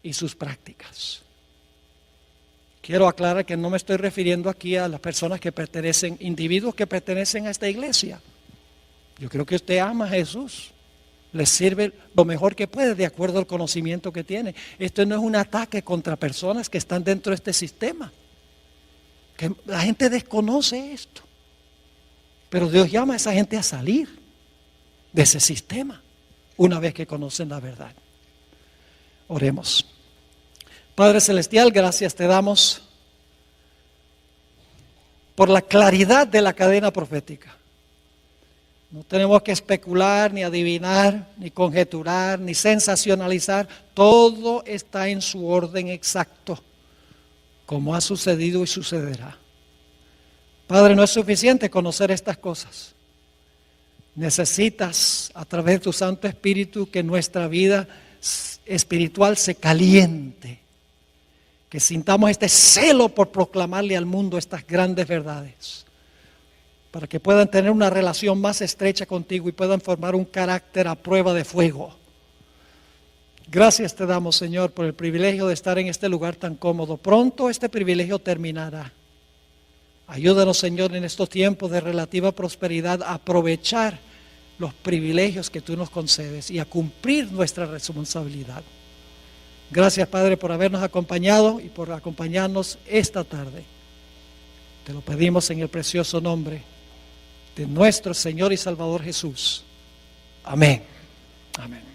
y sus prácticas. Quiero aclarar que no me estoy refiriendo aquí a las personas que pertenecen, individuos que pertenecen a esta iglesia. Yo creo que usted ama a Jesús, le sirve lo mejor que puede de acuerdo al conocimiento que tiene. Esto no es un ataque contra personas que están dentro de este sistema. Que la gente desconoce esto. Pero Dios llama a esa gente a salir de ese sistema una vez que conocen la verdad. Oremos. Padre Celestial, gracias te damos por la claridad de la cadena profética. No tenemos que especular, ni adivinar, ni conjeturar, ni sensacionalizar. Todo está en su orden exacto, como ha sucedido y sucederá. Padre, no es suficiente conocer estas cosas. Necesitas, a través de tu Santo Espíritu, que nuestra vida espiritual se caliente. Que sintamos este celo por proclamarle al mundo estas grandes verdades. Para que puedan tener una relación más estrecha contigo y puedan formar un carácter a prueba de fuego. Gracias te damos, Señor, por el privilegio de estar en este lugar tan cómodo. Pronto este privilegio terminará. Ayúdanos, Señor, en estos tiempos de relativa prosperidad a aprovechar los privilegios que tú nos concedes y a cumplir nuestra responsabilidad. Gracias, Padre, por habernos acompañado y por acompañarnos esta tarde. Te lo pedimos en el precioso nombre de nuestro Señor y Salvador Jesús. Amén. Amén.